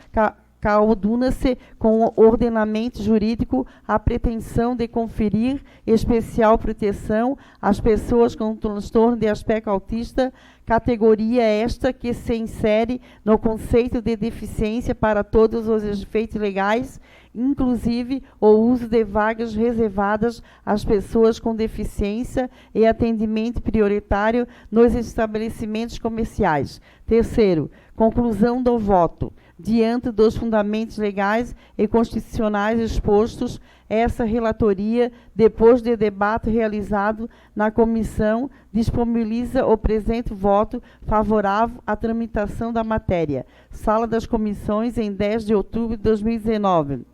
coaduna-se com o ordenamento jurídico a pretensão de conferir especial proteção às pessoas com transtorno de aspecto autista, categoria esta que se insere no conceito de deficiência para todos os efeitos legais, inclusive o uso de vagas reservadas às pessoas com deficiência e atendimento prioritário nos estabelecimentos comerciais. Terceiro, conclusão do voto. Diante dos fundamentos legais e constitucionais expostos, essa relatoria, depois de debate realizado na comissão, disponibiliza o presente voto favorável à tramitação da matéria. Sala das Comissões, em 10 de outubro de 2019.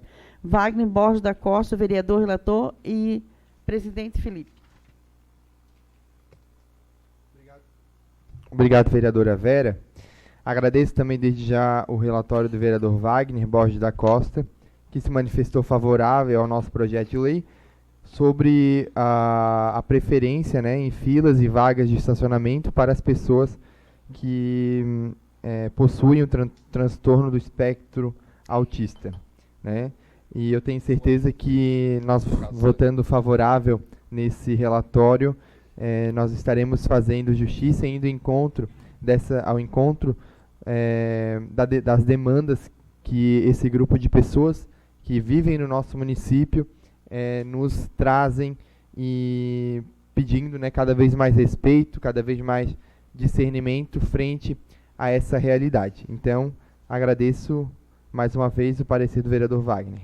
Wagner Borges da Costa, vereador relator, e presidente Felipe. Obrigado, vereadora Vera. Agradeço também desde já o relatório do vereador Wagner Borges da Costa, que se manifestou favorável ao nosso projeto de lei sobre a preferência, né, em filas e vagas de estacionamento para as pessoas que possuem o transtorno do espectro autista, né? E eu tenho certeza que nós, votando favorável nesse relatório, nós estaremos fazendo justiça e indo ao encontro das demandas que esse grupo de pessoas que vivem no nosso município nos trazem, e pedindo, né, cada vez mais respeito, cada vez mais discernimento frente a essa realidade. Então, agradeço mais uma vez o parecer do vereador Wagner.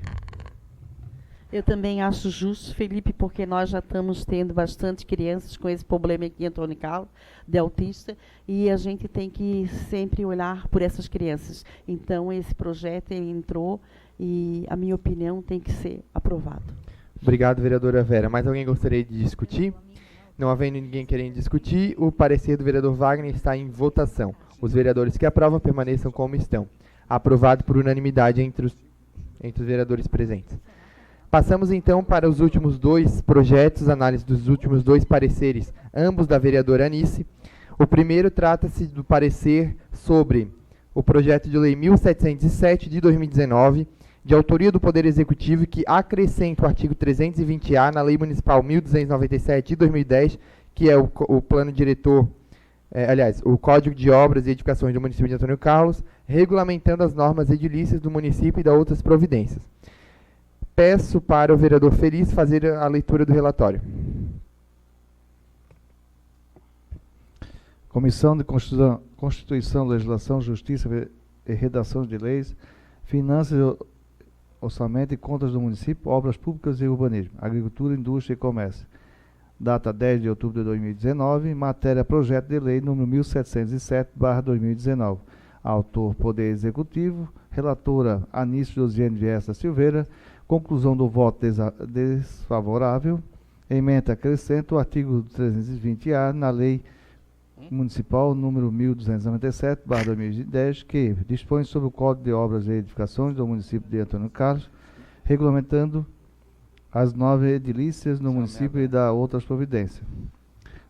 Eu também acho justo, Felipe, porque nós já estamos tendo bastante crianças com esse problema aqui em Antônio Carlos, de autista, e a gente tem que sempre olhar por essas crianças. Então, esse projeto entrou e, a minha opinião, tem que ser aprovado. Obrigado, vereadora Vera. Mais alguém gostaria de discutir? Não havendo ninguém querendo discutir, o parecer do vereador Wagner está em votação. Os vereadores que aprovam permaneçam como estão. Aprovado por unanimidade entre os vereadores presentes. Passamos então para os últimos dois projetos, análise dos últimos dois pareceres, ambos da vereadora Anice. O primeiro trata-se do parecer sobre o projeto de lei 1707 de 2019, de autoria do Poder Executivo, que acrescenta o artigo 320-A na Lei Municipal 1297 de 2010, que é o plano diretor, o Código de Obras e Edificações do município de Antônio Carlos, regulamentando as normas edilícias do município e da outras providências. Peço para o vereador Feliz fazer a leitura do relatório. Comissão de Constituição, Legislação, Justiça e Redação de Leis, Finanças, Orçamento e Contas do Município, Obras Públicas e Urbanismo, Agricultura, Indústria e Comércio. Data 10 de outubro de 2019, matéria projeto de lei número 1707/2019. Autor, Poder Executivo, relatora Anice Josiane Vieira da Silveira. Conclusão do voto desfavorável. Emenda acrescenta o artigo 320-A na Lei Municipal número 1297/2010, que dispõe sobre o Código de Obras e Edificações do município de Antônio Carlos, regulamentando as 9 edilícias no município e da outras providências.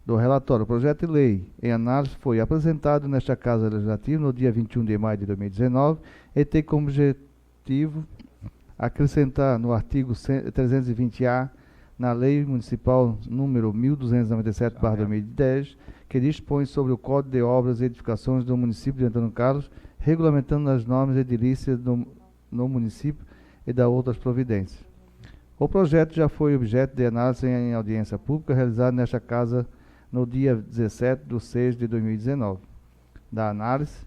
Do relatório, o projeto de lei em análise foi apresentado nesta Casa Legislativa no dia 21 de maio de 2019 e tem como objetivo acrescentar no artigo 320-A na Lei Municipal número 1297/2010, que dispõe sobre o Código de Obras e Edificações do município de Antônio Carlos, regulamentando as normas edilícias no município e da outras providências. O projeto já foi objeto de análise em audiência pública realizada nesta Casa no dia 17/6/2019. Da análise,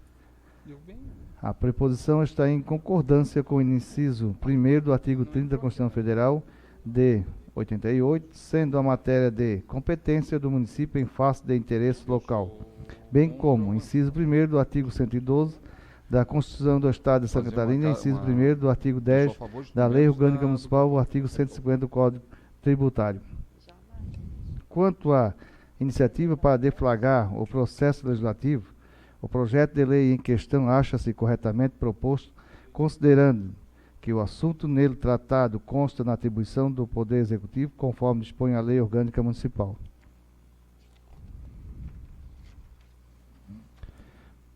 a preposição está em concordância com o inciso 1º do artigo 30 da Constituição Federal de 88, sendo a matéria de competência do município em face de interesse local, bem como o inciso 1º do artigo 112 da Constituição do Estado de Santa Catarina, inciso 1º do artigo 10 da Lei Orgânica Municipal, o artigo 150 do Código Tributário. Quanto à iniciativa para deflagrar o processo legislativo, o projeto de lei em questão acha-se corretamente proposto, considerando que o assunto nele tratado consta na atribuição do Poder Executivo, conforme dispõe a Lei Orgânica Municipal.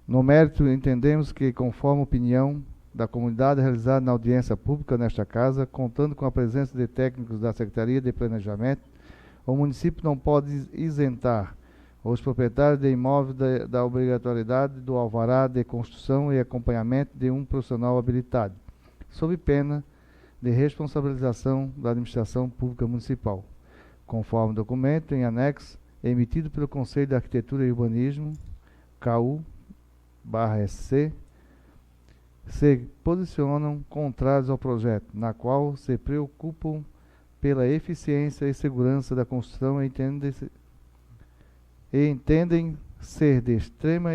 No mérito, entendemos que, conforme a opinião da comunidade realizada na audiência pública nesta Casa, contando com a presença de técnicos da Secretaria de Planejamento, o município não pode isentar os proprietários de imóveis da obrigatoriedade do alvará de construção e acompanhamento de um profissional habilitado, sob pena de responsabilização da Administração Pública Municipal, conforme documento em anexo emitido pelo Conselho de Arquitetura e Urbanismo, CAU/SC, se posicionam contrários ao projeto, na qual se preocupam pela eficiência e segurança da construção e entendem ser de extrema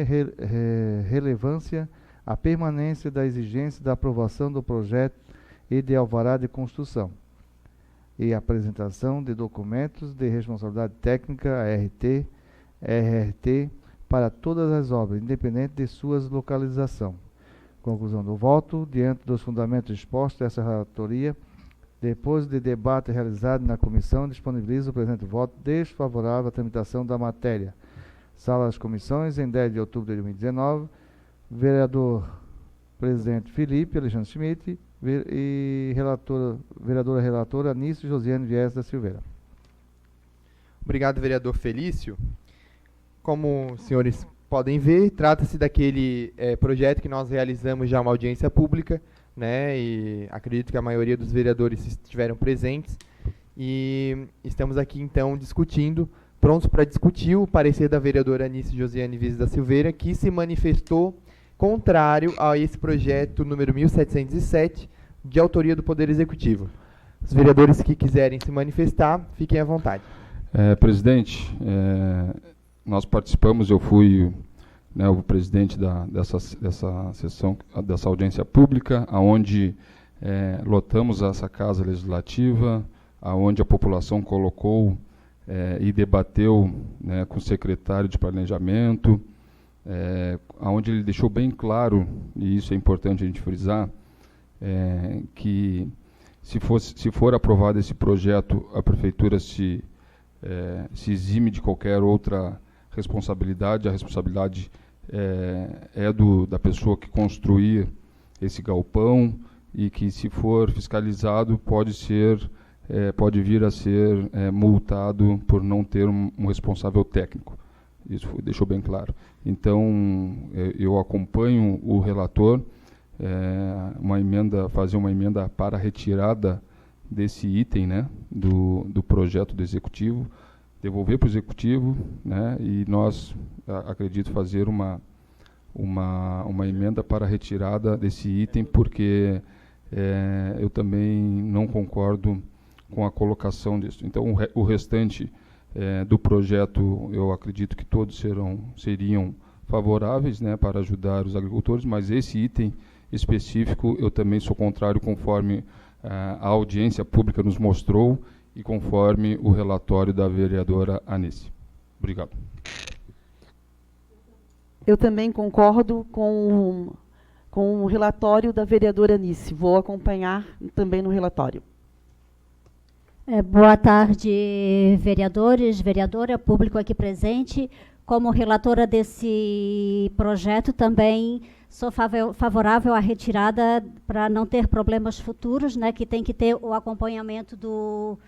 relevância a permanência da exigência da aprovação do projeto e de alvará de construção e apresentação de documentos de responsabilidade técnica, ART, RRT, para todas as obras, independente de sua localização. Conclusão do voto, diante dos fundamentos expostos a essa relatoria, depois de debate realizado na comissão, disponibiliza o presente voto desfavorável à tramitação da matéria. Sala das Comissões, em 10 de outubro de 2019, vereador presidente Felipe Alexandre Schmidt e vereadora relatora Anice Josiane Vieira da Silveira. Obrigado, vereador Felício. Como os senhores podem ver, trata-se daquele projeto que nós realizamos já uma audiência pública, né, e acredito que a maioria dos vereadores estiveram presentes, e estamos aqui então discutindo, prontos para discutir o parecer da vereadora Anice Josiane Vieira da Silveira, que se manifestou contrário a esse projeto número 1707, de autoria do Poder Executivo. Os vereadores que quiserem se manifestar, fiquem à vontade. Presidente, nós participamos, eu fui o presidente dessa sessão, dessa audiência pública, onde lotamos essa Casa Legislativa, onde a população colocou e debateu com o secretário de Planejamento, onde ele deixou bem claro, e isso é importante a gente frisar, que se for aprovado esse projeto, a prefeitura se exime de qualquer outra responsabilidade. A responsabilidade é da pessoa que construir esse galpão, e que, se for fiscalizado, pode vir a ser multado por não ter um responsável técnico. Isso deixou bem claro. Então, eu acompanho o relator, fazer uma emenda para a retirada desse item, né, do projeto do Executivo, devolver para o Executivo, né, e nós, acredito, fazer uma emenda para a retirada desse item, porque eu também não concordo com a colocação disso. Então, o restante do projeto, eu acredito que todos seriam favoráveis, né, para ajudar os agricultores, mas esse item específico eu também sou contrário, conforme a audiência pública nos mostrou e conforme o relatório da vereadora Anice. Obrigado. Eu também concordo com o relatório da vereadora Anice. Vou acompanhar também no relatório. Boa tarde, vereadores, vereadora, público aqui presente. Como relatora desse projeto, também sou favorável à retirada para não ter problemas futuros, né, que tem que ter o acompanhamento do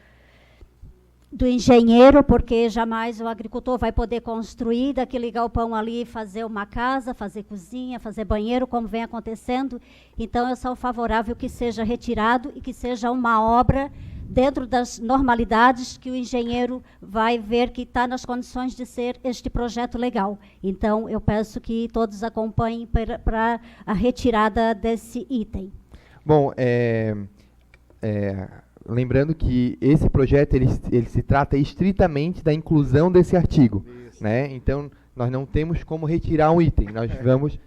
engenheiro, porque jamais o agricultor vai poder construir daquele galpão ali, fazer uma casa, fazer cozinha, fazer banheiro, como vem acontecendo. Então, eu sou favorável que seja retirado e que seja uma obra dentro das normalidades, que o engenheiro vai ver que está nas condições de ser este projeto legal. Então, eu peço que todos acompanhem para a retirada desse item. Bom, lembrando que esse projeto ele se trata estritamente da inclusão desse artigo, né? Então, nós não temos como retirar um item, nós vamos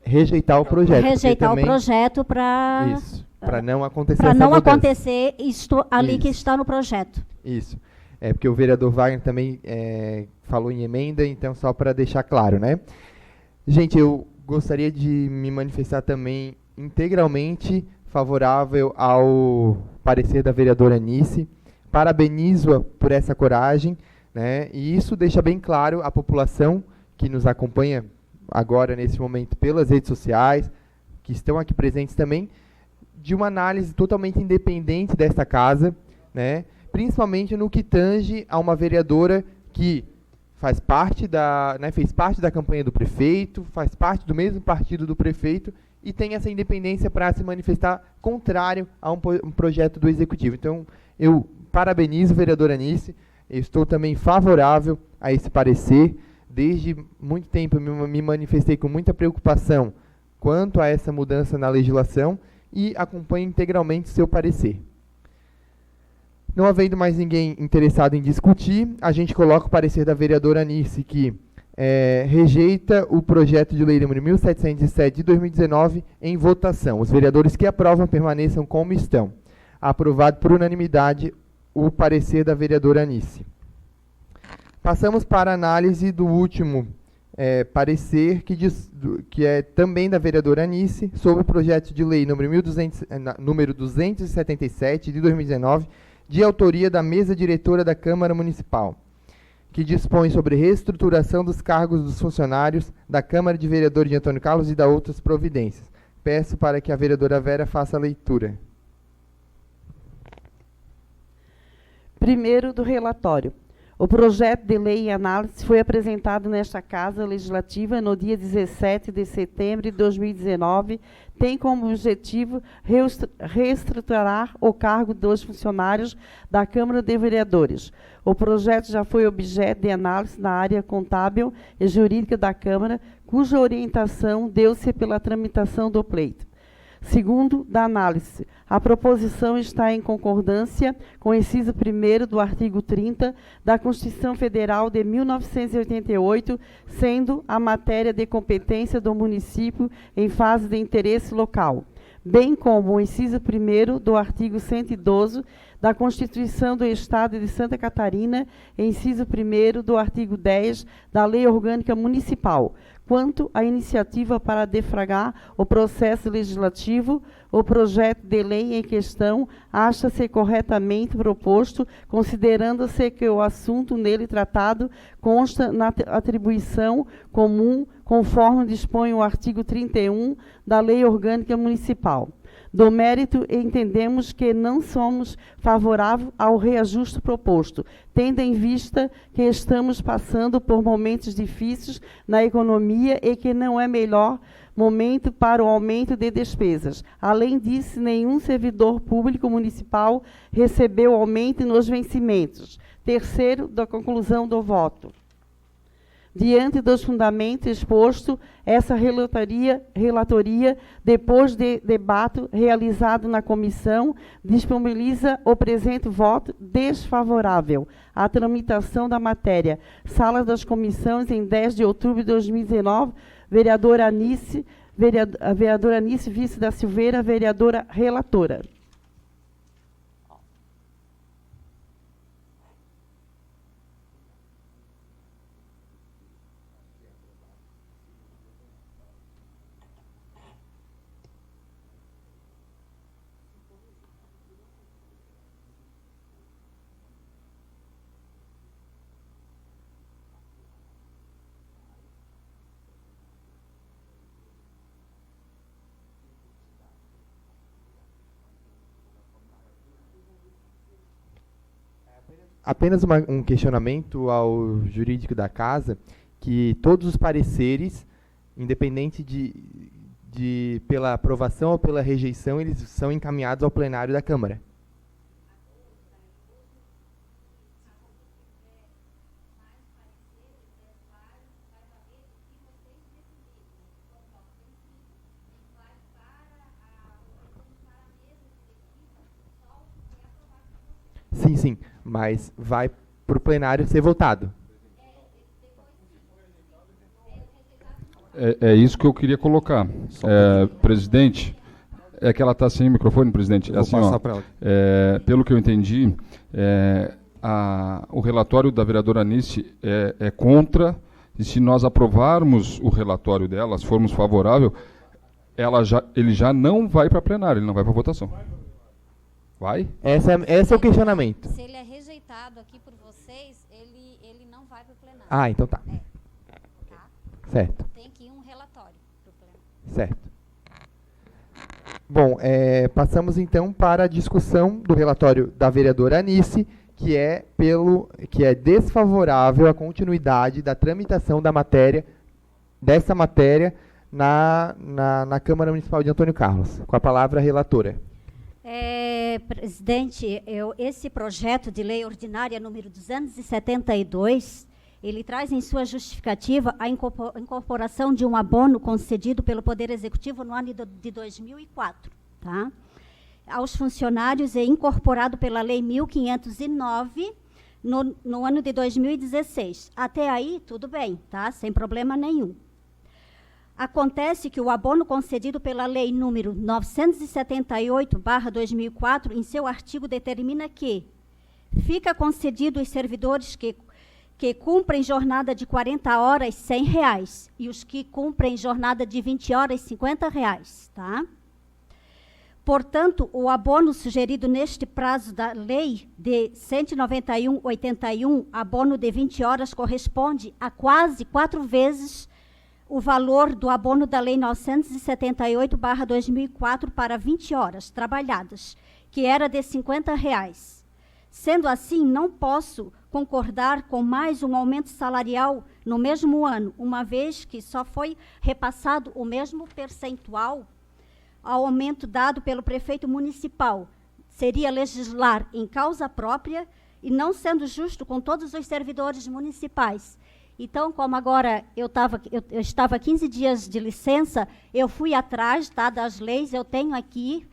rejeitar o projeto. Rejeitar o projeto para... Isso, para não acontecer para essa não mudança. acontecer isto ali Isso. que está no projeto. Isso. Porque o vereador Wagner também falou em emenda, então só para deixar claro, né? Gente, eu gostaria de me manifestar também integralmente favorável ao parecer da vereadora Anice. Parabenizo-a por essa coragem, né? E isso deixa bem claro à população que nos acompanha agora, nesse momento, pelas redes sociais, que estão aqui presentes também, de uma análise totalmente independente desta casa, né? Principalmente no que tange a uma vereadora que fez parte da campanha do prefeito, faz parte do mesmo partido do prefeito e tem essa independência para se manifestar contrário a um projeto do Executivo. Então, eu parabenizo a vereadora Anice, eu estou também favorável a esse parecer. Desde muito tempo eu me manifestei com muita preocupação quanto a essa mudança na legislação e acompanho integralmente seu parecer. Não havendo mais ninguém interessado em discutir, a gente coloca o parecer da vereadora Anice, que rejeita o projeto de lei número 1707 de 2019 em votação. Os vereadores que aprovam permaneçam como estão. Aprovado por unanimidade o parecer da vereadora Anice. Passamos para a análise do último parecer, que é também da vereadora Anice, sobre o projeto de lei número 277 de 2019, de autoria da mesa diretora da Câmara Municipal, que dispõe sobre reestruturação dos cargos dos funcionários da Câmara de Vereadores de Antônio Carlos e da outras providências. Peço para que a vereadora Vera faça a leitura. Primeiro do relatório. O projeto de lei em análise foi apresentado nesta Casa Legislativa no dia 17 de setembro de 2019, tem como objetivo reestruturar o cargo dos funcionários da Câmara de Vereadores. O projeto já foi objeto de análise na área contábil e jurídica da Câmara, cuja orientação deu-se pela tramitação do pleito. Segundo, da análise, a proposição está em concordância com o inciso 1º do artigo 30 da Constituição Federal de 1988, sendo a matéria de competência do município em fase de interesse local, bem como o inciso 1º do artigo 112 da Constituição do Estado de Santa Catarina, inciso 1º do artigo 10 da Lei Orgânica Municipal, quanto à iniciativa para defragar o processo legislativo, o projeto de lei em questão acha-se corretamente proposto, considerando-se que o assunto nele tratado consta na atribuição comum, conforme dispõe o artigo 31 da Lei Orgânica Municipal. Do mérito, entendemos que não somos favoráveis ao reajuste proposto, tendo em vista que estamos passando por momentos difíceis na economia e que não é melhor momento para o aumento de despesas. Além disso, nenhum servidor público municipal recebeu aumento nos vencimentos. Terceiro, da conclusão do voto. Diante dos fundamentos expostos, essa relatoria, depois de debate realizado na comissão, disponibiliza o presente voto desfavorável à tramitação da matéria. Sala das comissões, em 10 de outubro de 2019, vereadora Anice, vice da Silveira, vereadora relatora. Apenas um questionamento ao jurídico da casa, que todos os pareceres, independente pela aprovação ou pela rejeição, eles são encaminhados ao plenário da Câmara. Sim, sim, mas vai para o plenário ser votado. É isso que eu queria colocar. Presidente, é que ela está sem microfone, presidente. Eu vou passar para ela. Pelo que eu entendi, o relatório da vereadora Anice é contra, e se nós aprovarmos o relatório dela, se formos favorável, ele já não vai para plenário, ele não vai para votação. Vai? Esse é o questionamento. Se ele é rejeitado aqui por vocês, ele não vai para o plenário. Ah, então tá. Tá? Certo. Tem que ir um relatório para o plenário. Certo. Bom, passamos então para a discussão do relatório da vereadora Anice, que é desfavorável à continuidade da tramitação dessa matéria na Câmara Municipal de Antônio Carlos. Com a palavra, a relatora. Presidente, esse projeto de lei ordinária número 272, ele traz em sua justificativa a incorporação de um abono concedido pelo Poder Executivo no ano de 2004, tá? Aos funcionários e incorporado pela Lei 1509 no ano de 2016. Até aí, tudo bem, tá? Sem problema nenhum. Acontece que o abono concedido pela Lei número 978/2004, em seu artigo, determina que fica concedido aos servidores que cumprem jornada de 40 horas, R$100, e os que cumprem jornada de 20 horas, R$50, tá? Portanto, o abono sugerido neste prazo da Lei de 191/81, abono de 20 horas, corresponde a quase 4 vezes o valor do abono da Lei 978/2004 para 20 horas trabalhadas, que era de R$50. Sendo assim, não posso concordar com mais um aumento salarial no mesmo ano, uma vez que só foi repassado o mesmo percentual ao aumento dado pelo prefeito municipal. Seria legislar em causa própria e não sendo justo com todos os servidores municipais. Então, como agora eu estava 15 dias de licença, eu fui atrás, tá, das leis, eu tenho aqui,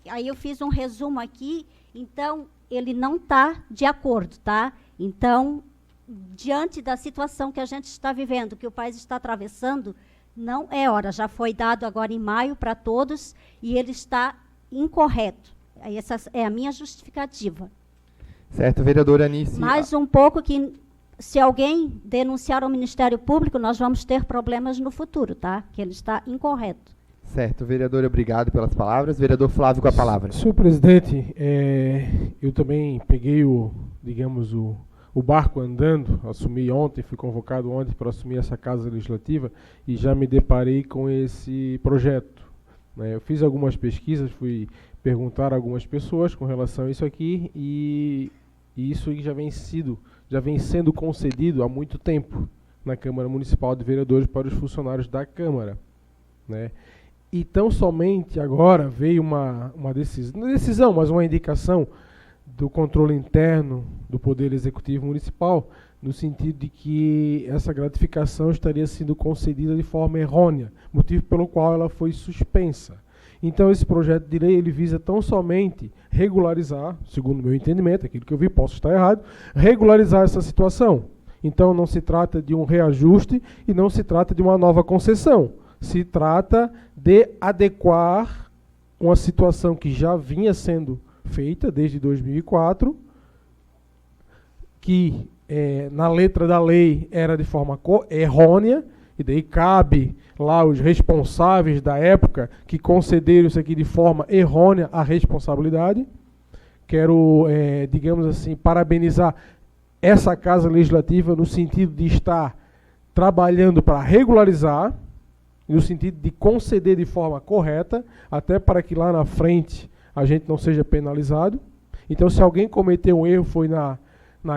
aí eu fiz um resumo aqui, então ele não está de acordo, tá? Então, diante da situação que a gente está vivendo, que o país está atravessando, não é hora, já foi dado agora em maio para todos, e ele está incorreto. Essa é a minha justificativa. Certo, vereadora Anice. Mais um pouco que se alguém denunciar ao Ministério Público, nós vamos ter problemas no futuro, tá? Que ele está incorreto. Certo, vereador, obrigado pelas palavras. Vereador Flávio, com a palavra. Senhor presidente, eu também peguei o barco andando, assumi ontem, fui convocado ontem para assumir essa Casa Legislativa e já me deparei com esse projeto, né? Eu fiz algumas pesquisas, fui perguntar a algumas pessoas com relação a isso aqui e isso já vem sendo concedido há muito tempo na Câmara Municipal de Vereadores para os funcionários da Câmara, né? E tão somente agora veio uma decisão, mas uma indicação do controle interno do Poder Executivo Municipal, no sentido de que essa gratificação estaria sendo concedida de forma errônea, motivo pelo qual ela foi suspensa. Então esse projeto de lei ele visa tão somente regularizar, segundo o meu entendimento, aquilo que eu vi, posso estar errado, regularizar essa situação. Então não se trata de um reajuste e não se trata de uma nova concessão. Se trata de adequar uma situação que já vinha sendo feita desde 2004, que na letra da lei era de forma errônea, e daí cabe lá os responsáveis da época que concederam isso aqui de forma errônea a responsabilidade. Quero, digamos assim, parabenizar essa Casa Legislativa no sentido de estar trabalhando para regularizar, no sentido de conceder de forma correta, até para que lá na frente a gente não seja penalizado. Então, se alguém cometeu um erro, foi na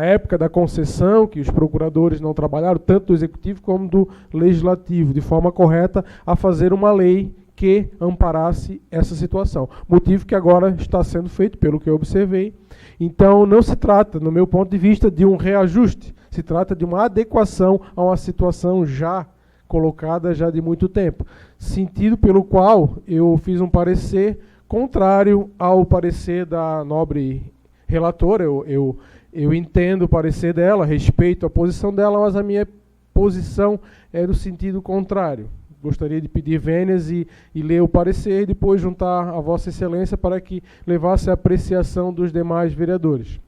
época da concessão, que os procuradores não trabalharam, tanto do Executivo como do Legislativo, de forma correta, a fazer uma lei que amparasse essa situação. Motivo que agora está sendo feito, pelo que eu observei. Então, não se trata, no meu ponto de vista, de um reajuste. Se trata de uma adequação a uma situação já colocada já de muito tempo. Sentido pelo qual eu fiz um parecer contrário ao parecer da nobre relatora. Eu entendo o parecer dela, respeito a posição dela, mas a minha posição é no sentido contrário. Gostaria de pedir vênias e ler o parecer e depois juntar a Vossa Excelência para que levasse a apreciação dos demais vereadores.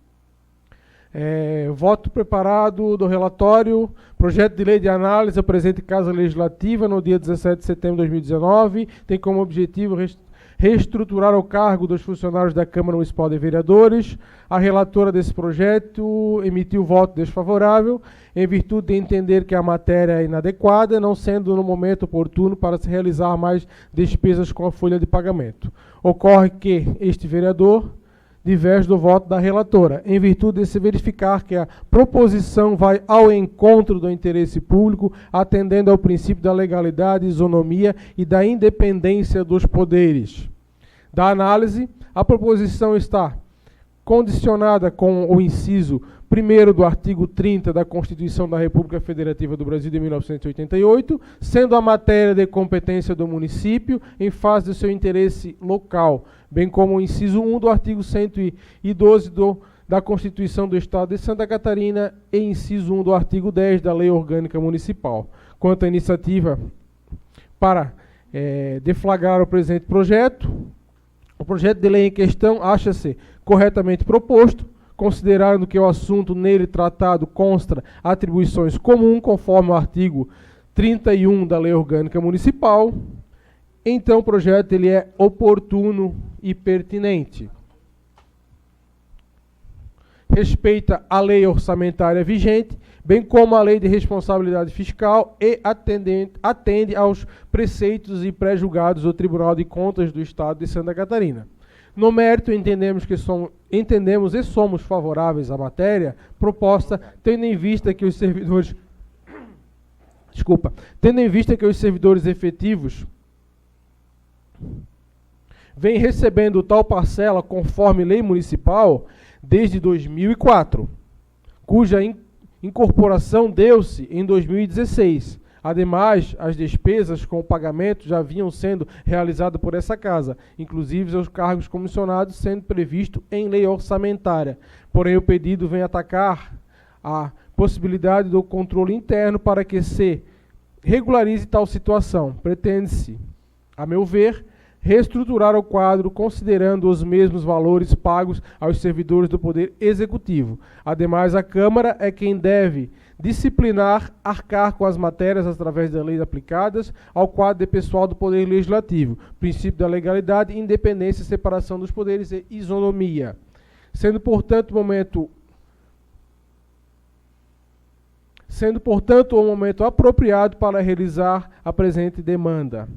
Voto preparado do relatório, projeto de lei de análise da presente Casa Legislativa no dia 17 de setembro de 2019, tem como objetivo reestruturar o cargo dos funcionários da Câmara Municipal de Vereadores. A relatora desse projeto emitiu voto desfavorável, em virtude de entender que a matéria é inadequada, não sendo no momento oportuno para se realizar mais despesas com a folha de pagamento. Ocorre que este vereador diverge do voto da relatora, em virtude de se verificar que a proposição vai ao encontro do interesse público, atendendo ao princípio da legalidade, isonomia e da independência dos poderes. Da análise, a proposição está condicionada com o inciso 1º do artigo 30 da Constituição da República Federativa do Brasil de 1988, sendo a matéria de competência do município em face do seu interesse local, bem como o inciso 1 do artigo 112 da Constituição do Estado de Santa Catarina e inciso 1 do artigo 10 da Lei Orgânica Municipal. Quanto à iniciativa para deflagrar o presente projeto, o projeto de lei em questão acha-se corretamente proposto, considerando que o assunto nele tratado consta atribuições comuns, conforme o artigo 31 da Lei Orgânica Municipal. Então, o projeto ele é oportuno e pertinente. Respeita a lei orçamentária vigente, bem como a lei de responsabilidade fiscal e atende aos preceitos e pré-julgados do Tribunal de Contas do Estado de Santa Catarina. No mérito, entendemos e somos favoráveis à matéria proposta, tendo em vista que os servidores efetivos vêm recebendo tal parcela conforme lei municipal desde 2004, cuja incorporação deu-se em 2016. Ademais, as despesas com o pagamento já vinham sendo realizadas por essa casa, inclusive os cargos comissionados sendo previsto em lei orçamentária. Porém, o pedido vem atacar a possibilidade do controle interno para que se regularize tal situação. Pretende-se, a meu ver, reestruturar o quadro considerando os mesmos valores pagos aos servidores do Poder Executivo. Ademais, a Câmara é quem deve disciplinar, arcar com as matérias através das leis aplicadas ao quadro de pessoal do Poder Legislativo, princípio da legalidade, independência, separação dos poderes e isonomia. Sendo, portanto, o momento apropriado para realizar a presente demanda,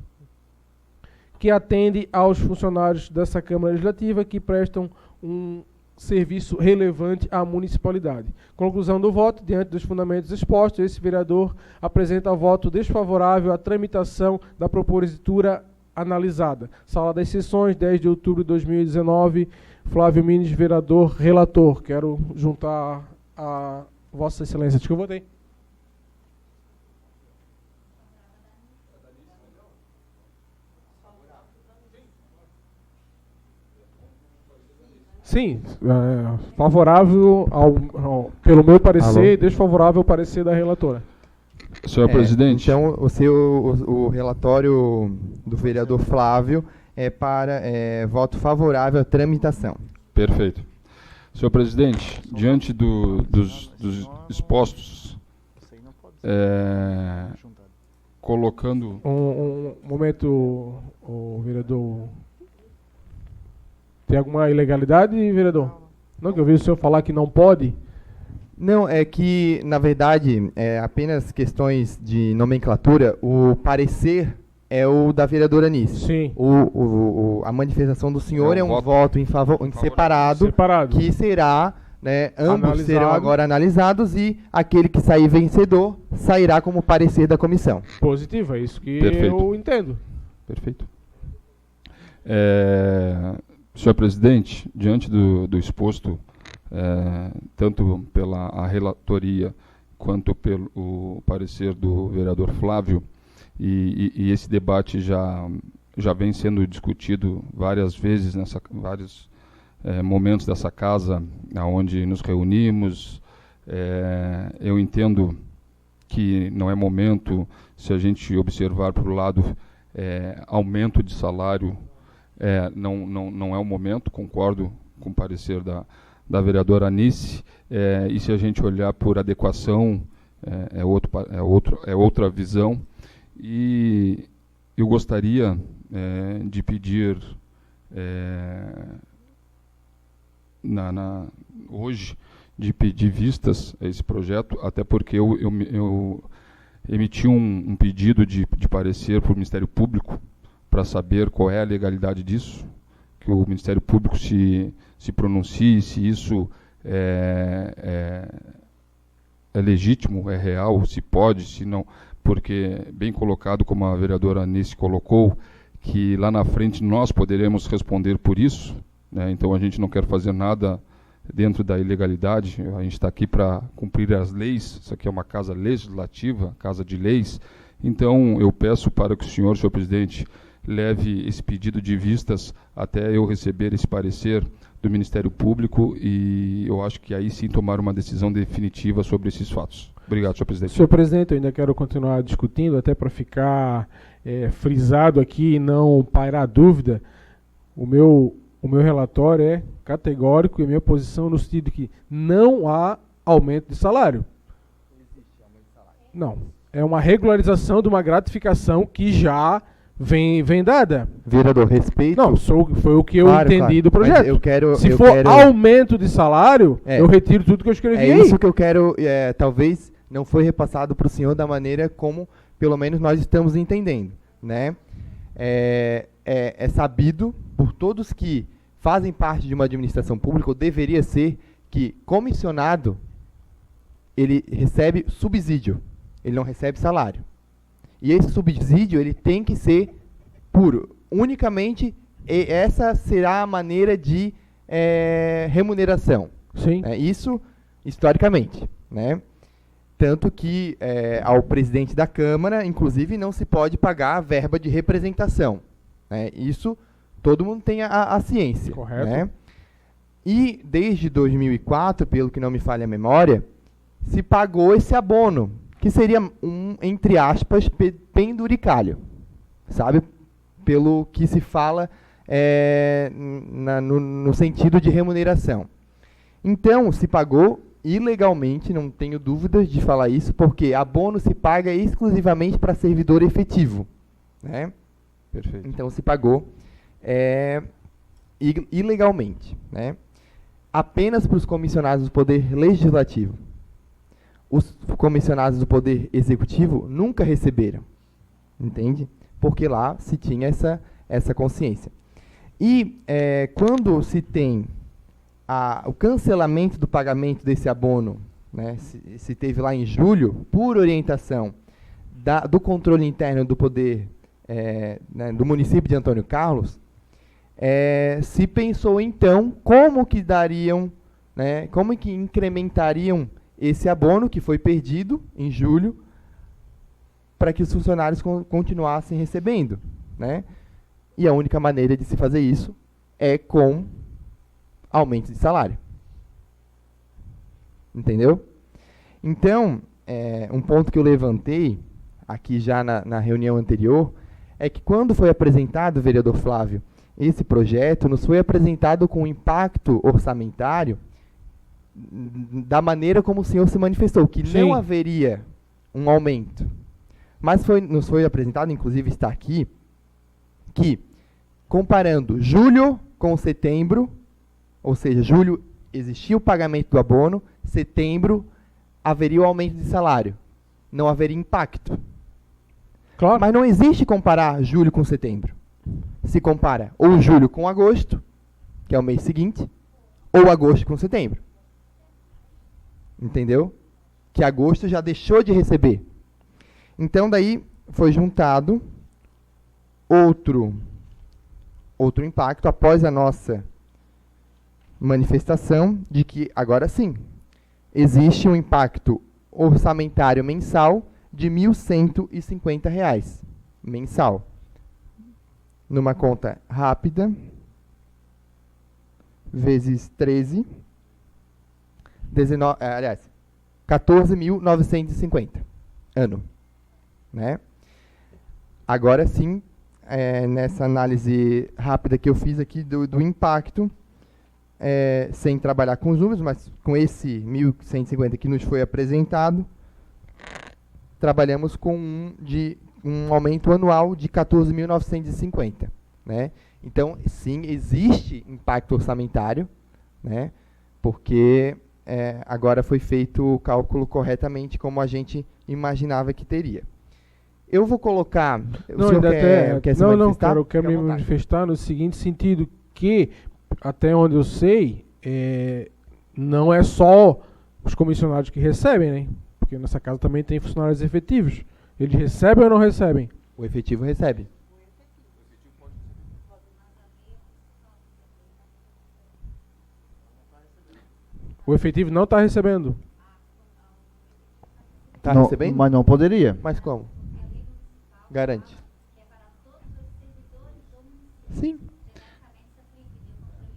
que atende aos funcionários dessa Câmara Legislativa que prestam um serviço relevante à municipalidade. Conclusão do voto, diante dos fundamentos expostos, esse vereador apresenta voto desfavorável à tramitação da propositura analisada. Sala das Sessões, 10 de outubro de 2019, Flávio Mines, vereador, relator. Quero juntar a Vossa Excelência. Acho que eu votei. Sim, favorável pelo meu parecer, desfavorável ao parecer da relatora. Senhor presidente. Então, o relatório do vereador Flávio é para voto favorável à tramitação. Perfeito. Senhor presidente, diante dos expostos, colocando... Um momento, o vereador... Tem alguma ilegalidade, vereador? Não, que eu vi o senhor falar que não pode. Não, é que, na verdade, apenas questões de nomenclatura. O parecer é o da vereadora Anice. Sim. A manifestação do senhor é um voto em favor, separado, que será, né, ambos serão agora analisados e aquele que sair vencedor sairá como parecer da comissão. Positivo, é isso que Perfeito. Eu entendo. Perfeito. Senhor presidente, diante do exposto, tanto pela a relatoria quanto pelo parecer do vereador Flávio, e esse debate já vem sendo discutido várias vezes, vários momentos dessa casa, onde nos reunimos. Eu entendo que não é momento, se a gente observar para o lado aumento de salário, não é o momento, concordo com o parecer da vereadora Anice, e se a gente olhar por adequação, é outra visão, e eu gostaria de pedir hoje, de pedir vistas a esse projeto, até porque eu emiti um pedido de parecer para o Ministério Público, para saber qual é a legalidade disso, que o Ministério Público se pronuncie, se isso é legítimo, é real, se pode, se não, porque, bem colocado, como a vereadora Anice colocou, que lá na frente nós poderemos responder por isso, né? Então a gente não quer fazer nada dentro da ilegalidade, a gente está aqui para cumprir as leis, isso aqui é uma casa legislativa, casa de leis. Então eu peço para que o senhor presidente, leve esse pedido de vistas até eu receber esse parecer do Ministério Público, e eu acho que aí sim tomar uma decisão definitiva sobre esses fatos. Obrigado, senhor presidente. Senhor presidente, eu ainda quero continuar discutindo, até para ficar frisado aqui e não pairar dúvida. O meu relatório é categórico e a minha posição no sentido que não há aumento de salário. Não existe aumento de salário. Não. É uma regularização de uma gratificação que já vem dada. Vereador, respeito. Não, foi o que eu entendi do projeto. Se eu for quero... aumento de salário, eu retiro tudo que eu escrevi aí. É isso que eu quero, talvez não foi repassado para o senhor da maneira como, pelo menos, nós estamos entendendo, né? É sabido por todos que fazem parte de uma administração pública, ou deveria ser, que comissionado, ele recebe subsídio, ele não recebe salário. E esse subsídio ele tem que ser puro. Unicamente, essa será a maneira de remuneração. Sim. Isso, historicamente, né? Tanto que ao presidente da Câmara, inclusive, não se pode pagar a verba de representação. Né? Isso, todo mundo tem a ciência. Correto. Né? E, desde 2004, pelo que não me falha a memória, se pagou esse abono, que seria entre aspas, penduricalho, sabe? pelo que se fala no sentido de remuneração. Então, se pagou ilegalmente, não tenho dúvidas de falar isso, porque abono se paga exclusivamente para servidor efetivo, né? Perfeito. Então, se pagou ilegalmente, né? Apenas para os comissionados do Poder Legislativo. Os comissionados do Poder Executivo nunca receberam, entende? Porque lá se tinha essa consciência. E quando se tem o cancelamento do pagamento desse abono, né, se teve lá em julho, por orientação do controle interno do Poder né, do município de Antônio Carlos, se pensou então como que dariam, né, como que incrementariam esse abono que foi perdido em julho para que os funcionários continuassem recebendo, né? E a única maneira de se fazer isso é com aumento de salário. Entendeu? Então, um ponto que eu levantei aqui já na reunião anterior é que quando foi apresentado, vereador Flávio, esse projeto nos foi apresentado com impacto orçamentário da maneira como o senhor se manifestou, que Sim. não haveria um aumento. Mas nos foi apresentado, inclusive está aqui, que comparando julho com setembro, ou seja, julho existia o pagamento do abono, setembro haveria o aumento de salário. Não haveria impacto. Claro. Mas não existe comparar julho com setembro. Se compara ou julho com agosto, que é o mês seguinte, ou agosto com setembro. Entendeu? Que agosto já deixou de receber. Então, daí foi juntado outro impacto após a nossa manifestação de que, agora sim, existe um impacto orçamentário mensal de R$ 1.150 mensal. Numa conta rápida, vezes 13, 14.950 ano, né? Agora sim, nessa análise rápida que eu fiz aqui do impacto, sem trabalhar com os números, mas com esse 1.150 que nos foi apresentado, trabalhamos com um aumento anual de 14.950, né? Então, sim, existe impacto orçamentário, né? Porque agora foi feito o cálculo corretamente como a gente imaginava que teria. Eu vou colocar... Não, o senhor quer se manifestar? Cara, eu quero Fique à me vontade. manifestar no seguinte sentido, que, até onde eu sei, não é só os comissionados que recebem, né? Porque nessa casa também tem funcionários efetivos. Eles recebem ou não recebem? O efetivo recebe. O efetivo não está recebendo. Está Não, recebendo? mas não poderia. Mas como? Garante. Sim.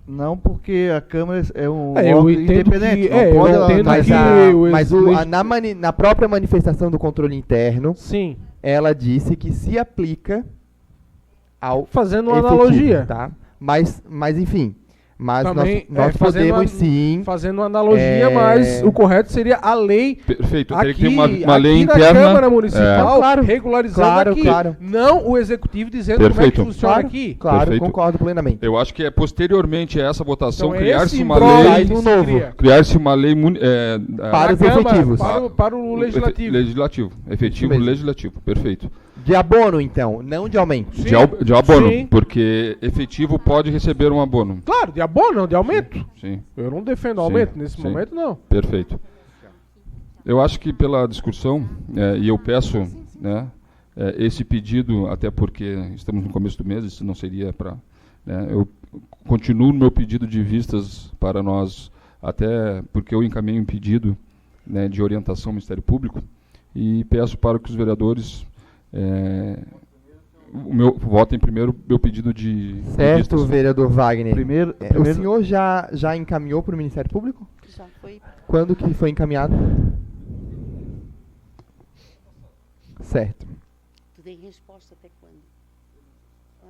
Não, porque a Câmara é um Eu órgão entendo independente. que- não eu pode ela- entendo Mas, que na própria manifestação do controle interno, Sim, ela disse que se aplica ao fazendo uma efetivo, analogia. tá? Mas enfim, mas Também, nós fazendo podemos uma- sim... Fazendo uma analogia, mas o correto seria a lei Perfeito. Teria aqui, que ter uma lei aqui da interna. Câmara Municipal, Claro, regularizando claro, aqui. claro. Não o Executivo dizendo como é que Perfeito. funciona Claro, aqui. claro, Perfeito. concordo plenamente. Eu acho que é posteriormente a essa votação Então, criar-se esse uma imbróglio lei, que se novo. cria criar-se uma lei Para os da Câmara, efetivos. para o Legislativo. Legislativo, efetivo mesmo. legislativo, perfeito. De abono, então, não de aumento. Sim. De abono, Sim. porque efetivo pode receber um abono. Claro, de abono, não de aumento. Sim, Eu não defendo Sim, aumento, nesse sim. momento não. perfeito. Eu acho que pela discussão, e eu peço, né, esse pedido, até porque estamos no começo do mês, isso não seria para... eu continuo no meu pedido de vistas para nós, até porque eu encaminhei um pedido, né, de orientação ao Ministério Público, e peço para que os vereadores votem primeiro meu pedido de Certo, vistas. vereador Wagner. Primeiro, O senhor já encaminhou para o Ministério Público? Já foi. Quando que foi encaminhado? Certo. Tu tem resposta até quando? Hã?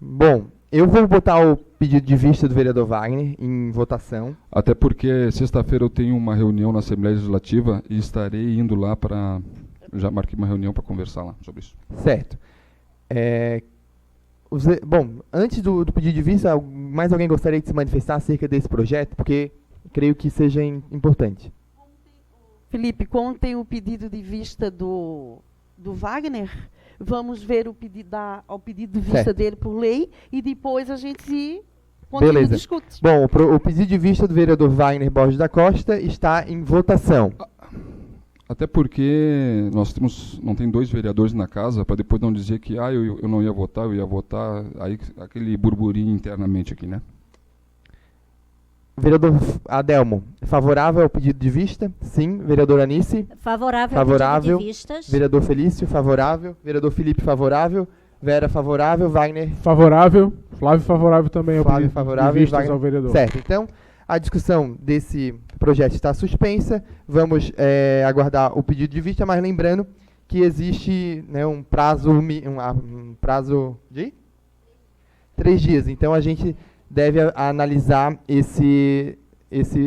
Bom, eu vou botar o pedido de vista do vereador Wagner em votação. Até porque sexta-feira eu tenho uma reunião na Assembleia Legislativa e estarei indo lá para... Já marquei uma reunião para conversar lá sobre isso. Certo. Bom, antes do pedido de vista, mais alguém gostaria de se manifestar acerca desse projeto? Porque creio que seja importante. Felipe, contem o pedido de vista do Wagner. Vamos ver o pedido de vista Certo. dele por lei e depois a gente Beleza. discute. Bom, o pedido de vista do vereador Wagner Borges da Costa está em votação. Até porque não tem 2 vereadores na casa, para depois não dizer que eu não ia votar, eu ia votar, aí aquele burburinho internamente aqui, né? Vereador Adelmo, favorável ao pedido de vista? Sim. Vereador Anice? Favorável, Favorável. ao pedido de vistas. Vereador Felício, favorável. Vereador Felipe, favorável. Vera, favorável. Wagner? Favorável. Flávio, favorável também ao Flávio, pedido favorável. de vistas Wagner? ao vereador. Certo. Então, a discussão desse projeto está suspensa. Vamos aguardar o pedido de vista, mas lembrando que existe, né, um prazo de 3 dias. Então, a gente deve analisar esse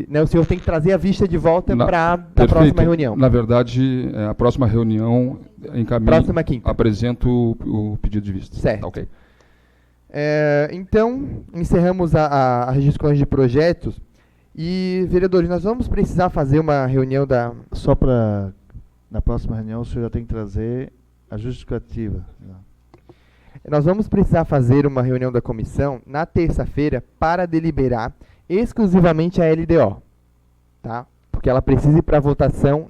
né, o senhor tem que trazer a vista de volta para a próxima reunião. Na verdade, a próxima reunião encaminho, Próxima quinta. apresento o pedido de vista. Certo. Tá, ok. Então, encerramos as discussões de projetos. E, vereadores, nós vamos precisar fazer uma reunião da... Só para, na próxima reunião, o senhor já tem que trazer a justificativa. Nós vamos precisar fazer uma reunião da comissão na terça-feira para deliberar exclusivamente a LDO. Tá? Porque ela precisa ir para votação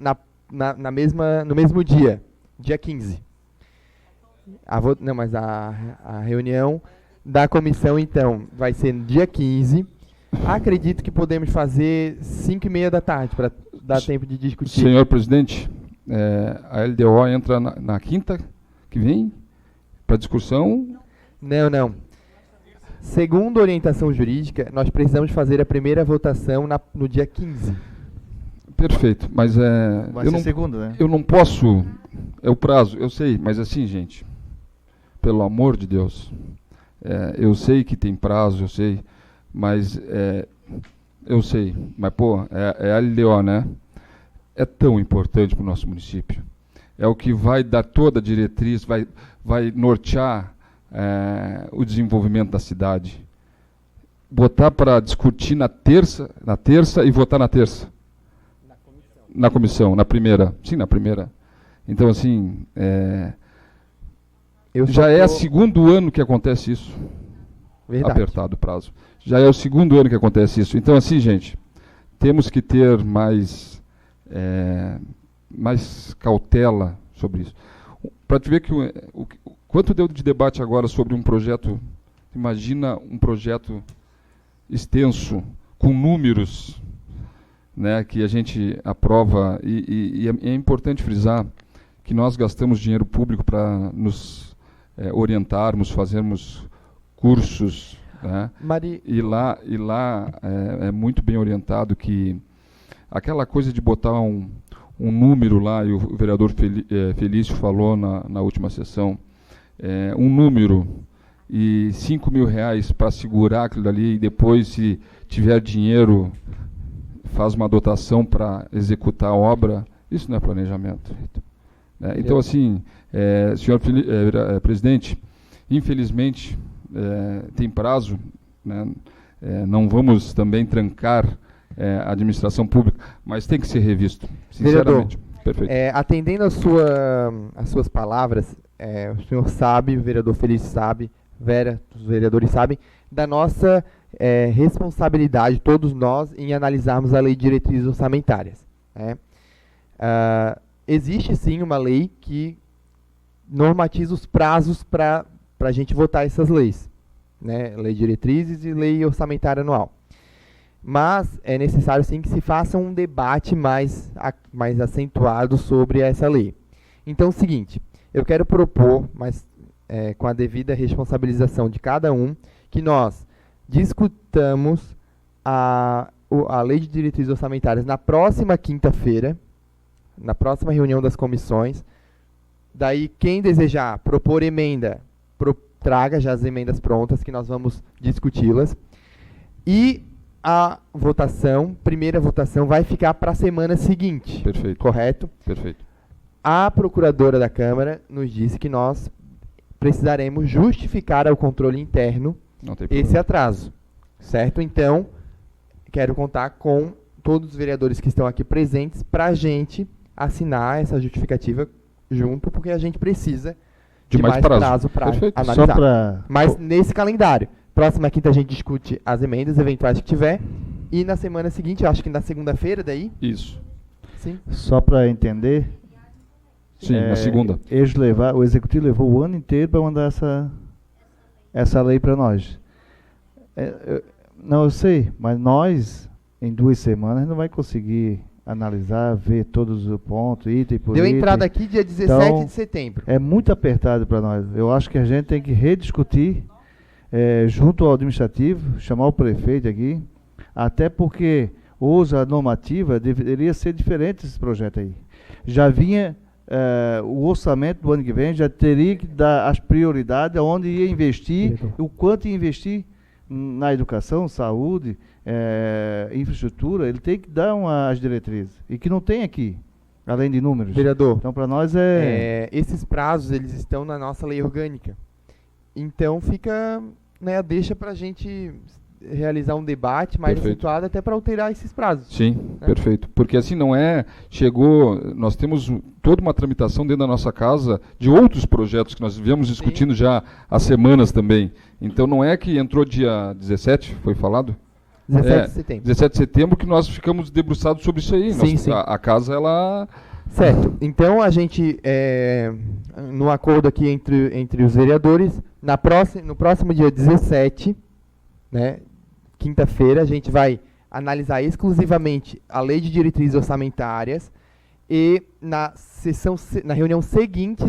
no mesmo dia, dia 15. Não, mas a reunião da comissão, então, vai ser no dia 15. Acredito que podemos fazer 5h30 da tarde, para dar tempo de discutir. Senhor presidente, a LDO entra na quinta que vem para discussão? Não. Segundo a orientação jurídica, nós precisamos fazer a primeira votação no dia 15. Perfeito, mas Vai ser segunda, né? eu não posso, é o prazo, eu sei, mas assim, gente, pelo amor de Deus, eu sei que tem prazo, eu sei, mas pô, é a LDO, né? É tão importante para o nosso município. É o que vai dar toda a diretriz, vai nortear o desenvolvimento da cidade. Botar para discutir na terça e votar na terça. Na comissão, na primeira. Sim, na primeira. Então, assim, já é o segundo ano que acontece isso. Verdade. Apertado o prazo. Já é o segundo ano que acontece isso. Então, assim, gente, temos que ter mais cautela sobre isso. Para te ver que quanto deu de debate agora sobre um projeto, imagina um projeto extenso, com números, né, que a gente aprova, e é importante frisar que nós gastamos dinheiro público para nos orientarmos, fazermos cursos, né, e lá é muito bem orientado que aquela coisa de botar um número lá, e o vereador Felício falou na última sessão, um número e R$5.000 para segurar aquilo dali, e depois, se tiver dinheiro, faz uma dotação para executar a obra, isso não é planejamento. Então, assim, senhor presidente, infelizmente, tem prazo, né, não vamos também trancar a administração pública, mas tem que ser revisto, sinceramente. Vereador, perfeito. Atendendo às suas palavras, o senhor sabe, o vereador Felício sabe, Vera, os vereadores sabem, da nossa responsabilidade, todos nós, em analisarmos a lei de diretrizes orçamentárias. Existe sim uma lei que normatiza os prazos para a gente votar essas leis, né? Lei de diretrizes e lei orçamentária anual. Mas é necessário sim que se faça um debate mais acentuado sobre essa lei. Então é o seguinte, eu quero propor, mas com a devida responsabilização de cada um, que nós discutamos a lei de diretrizes orçamentárias na próxima quinta-feira, na próxima reunião das comissões. Daí, quem desejar propor emenda, traga já as emendas prontas, que nós vamos discuti-las. E a votação, primeira votação, vai ficar para a semana seguinte. Perfeito. Correto? Perfeito. A procuradora da Câmara nos disse que nós precisaremos justificar ao controle interno Não tem problema. esse atraso. Certo? Então, quero contar com todos os vereadores que estão aqui presentes para a gente assinar essa justificativa junto, porque a gente precisa de mais prazo para analisar. Só pra... Mas nesse calendário. Próxima quinta a gente discute as emendas eventuais que tiver. E na semana seguinte, eu acho que na segunda-feira daí. Isso. Sim. Só para entender. Sim, na segunda. O Executivo levou o ano inteiro para mandar essa lei para nós. Não, eu sei, mas nós, em 2 semanas, não vai conseguir analisar, ver todos os pontos, item por Deu item. entrada aqui dia 17 Então, de setembro. É muito apertado para nós. Eu acho que a gente tem que rediscutir junto ao administrativo, chamar o prefeito aqui, até porque hoje a normativa deveria ser diferente desse projeto aí. Já vinha o orçamento do ano que vem, já teria que dar as prioridades, onde ia investir, o quanto ia investir na educação, saúde, infraestrutura, ele tem que dar as diretrizes, e que não tem aqui, além de números. Vereador, Então, para nós esses prazos, eles estão na nossa lei orgânica. Então, fica, né, deixa para a gente realizar um debate mais acentuado até para alterar esses prazos. Sim, né? Perfeito. Porque assim nós temos toda uma tramitação dentro da nossa casa de outros projetos que nós viemos discutindo já há semanas também. Então não é que entrou dia 17, foi falado? 17 de setembro. 17 de setembro que nós ficamos debruçados sobre isso aí. Sim. A casa, ela... Certo. Então a gente, no acordo aqui entre os vereadores, no próximo dia 17, né, quinta-feira, a gente vai analisar exclusivamente a Lei de Diretrizes Orçamentárias e na reunião seguinte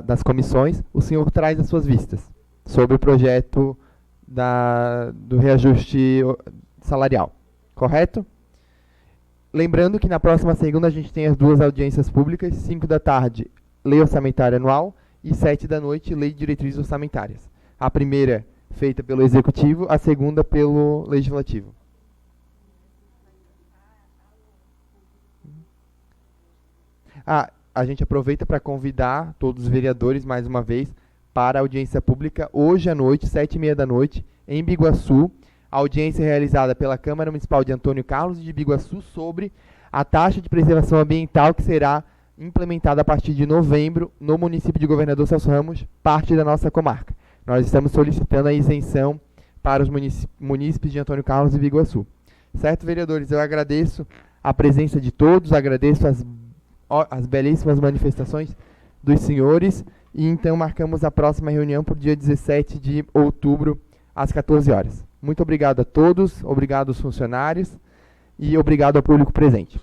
das comissões, o senhor traz as suas vistas sobre o projeto do reajuste salarial. Correto? Lembrando que na próxima segunda a gente tem as 2 audiências públicas, 5 da tarde, Lei Orçamentária Anual, e 7 da noite, Lei de Diretrizes Orçamentárias. A primeira feita pelo Executivo, a segunda pelo Legislativo. A gente aproveita para convidar todos os vereadores, mais uma vez, para a audiência pública, hoje à noite, 7h30 da noite, em Biguaçu, a audiência realizada pela Câmara Municipal de Antônio Carlos de Biguaçu sobre a taxa de preservação ambiental que será implementada a partir de novembro no município de Governador Celso Ramos, parte da nossa comarca. Nós estamos solicitando a isenção para os munícipes de Antônio Carlos e Biguaçu. Certo, vereadores? Eu agradeço a presença de todos, agradeço as belíssimas manifestações dos senhores e então marcamos a próxima reunião para o dia 17 de outubro, às 14 horas. Muito obrigado a todos, obrigado aos funcionários e obrigado ao público presente.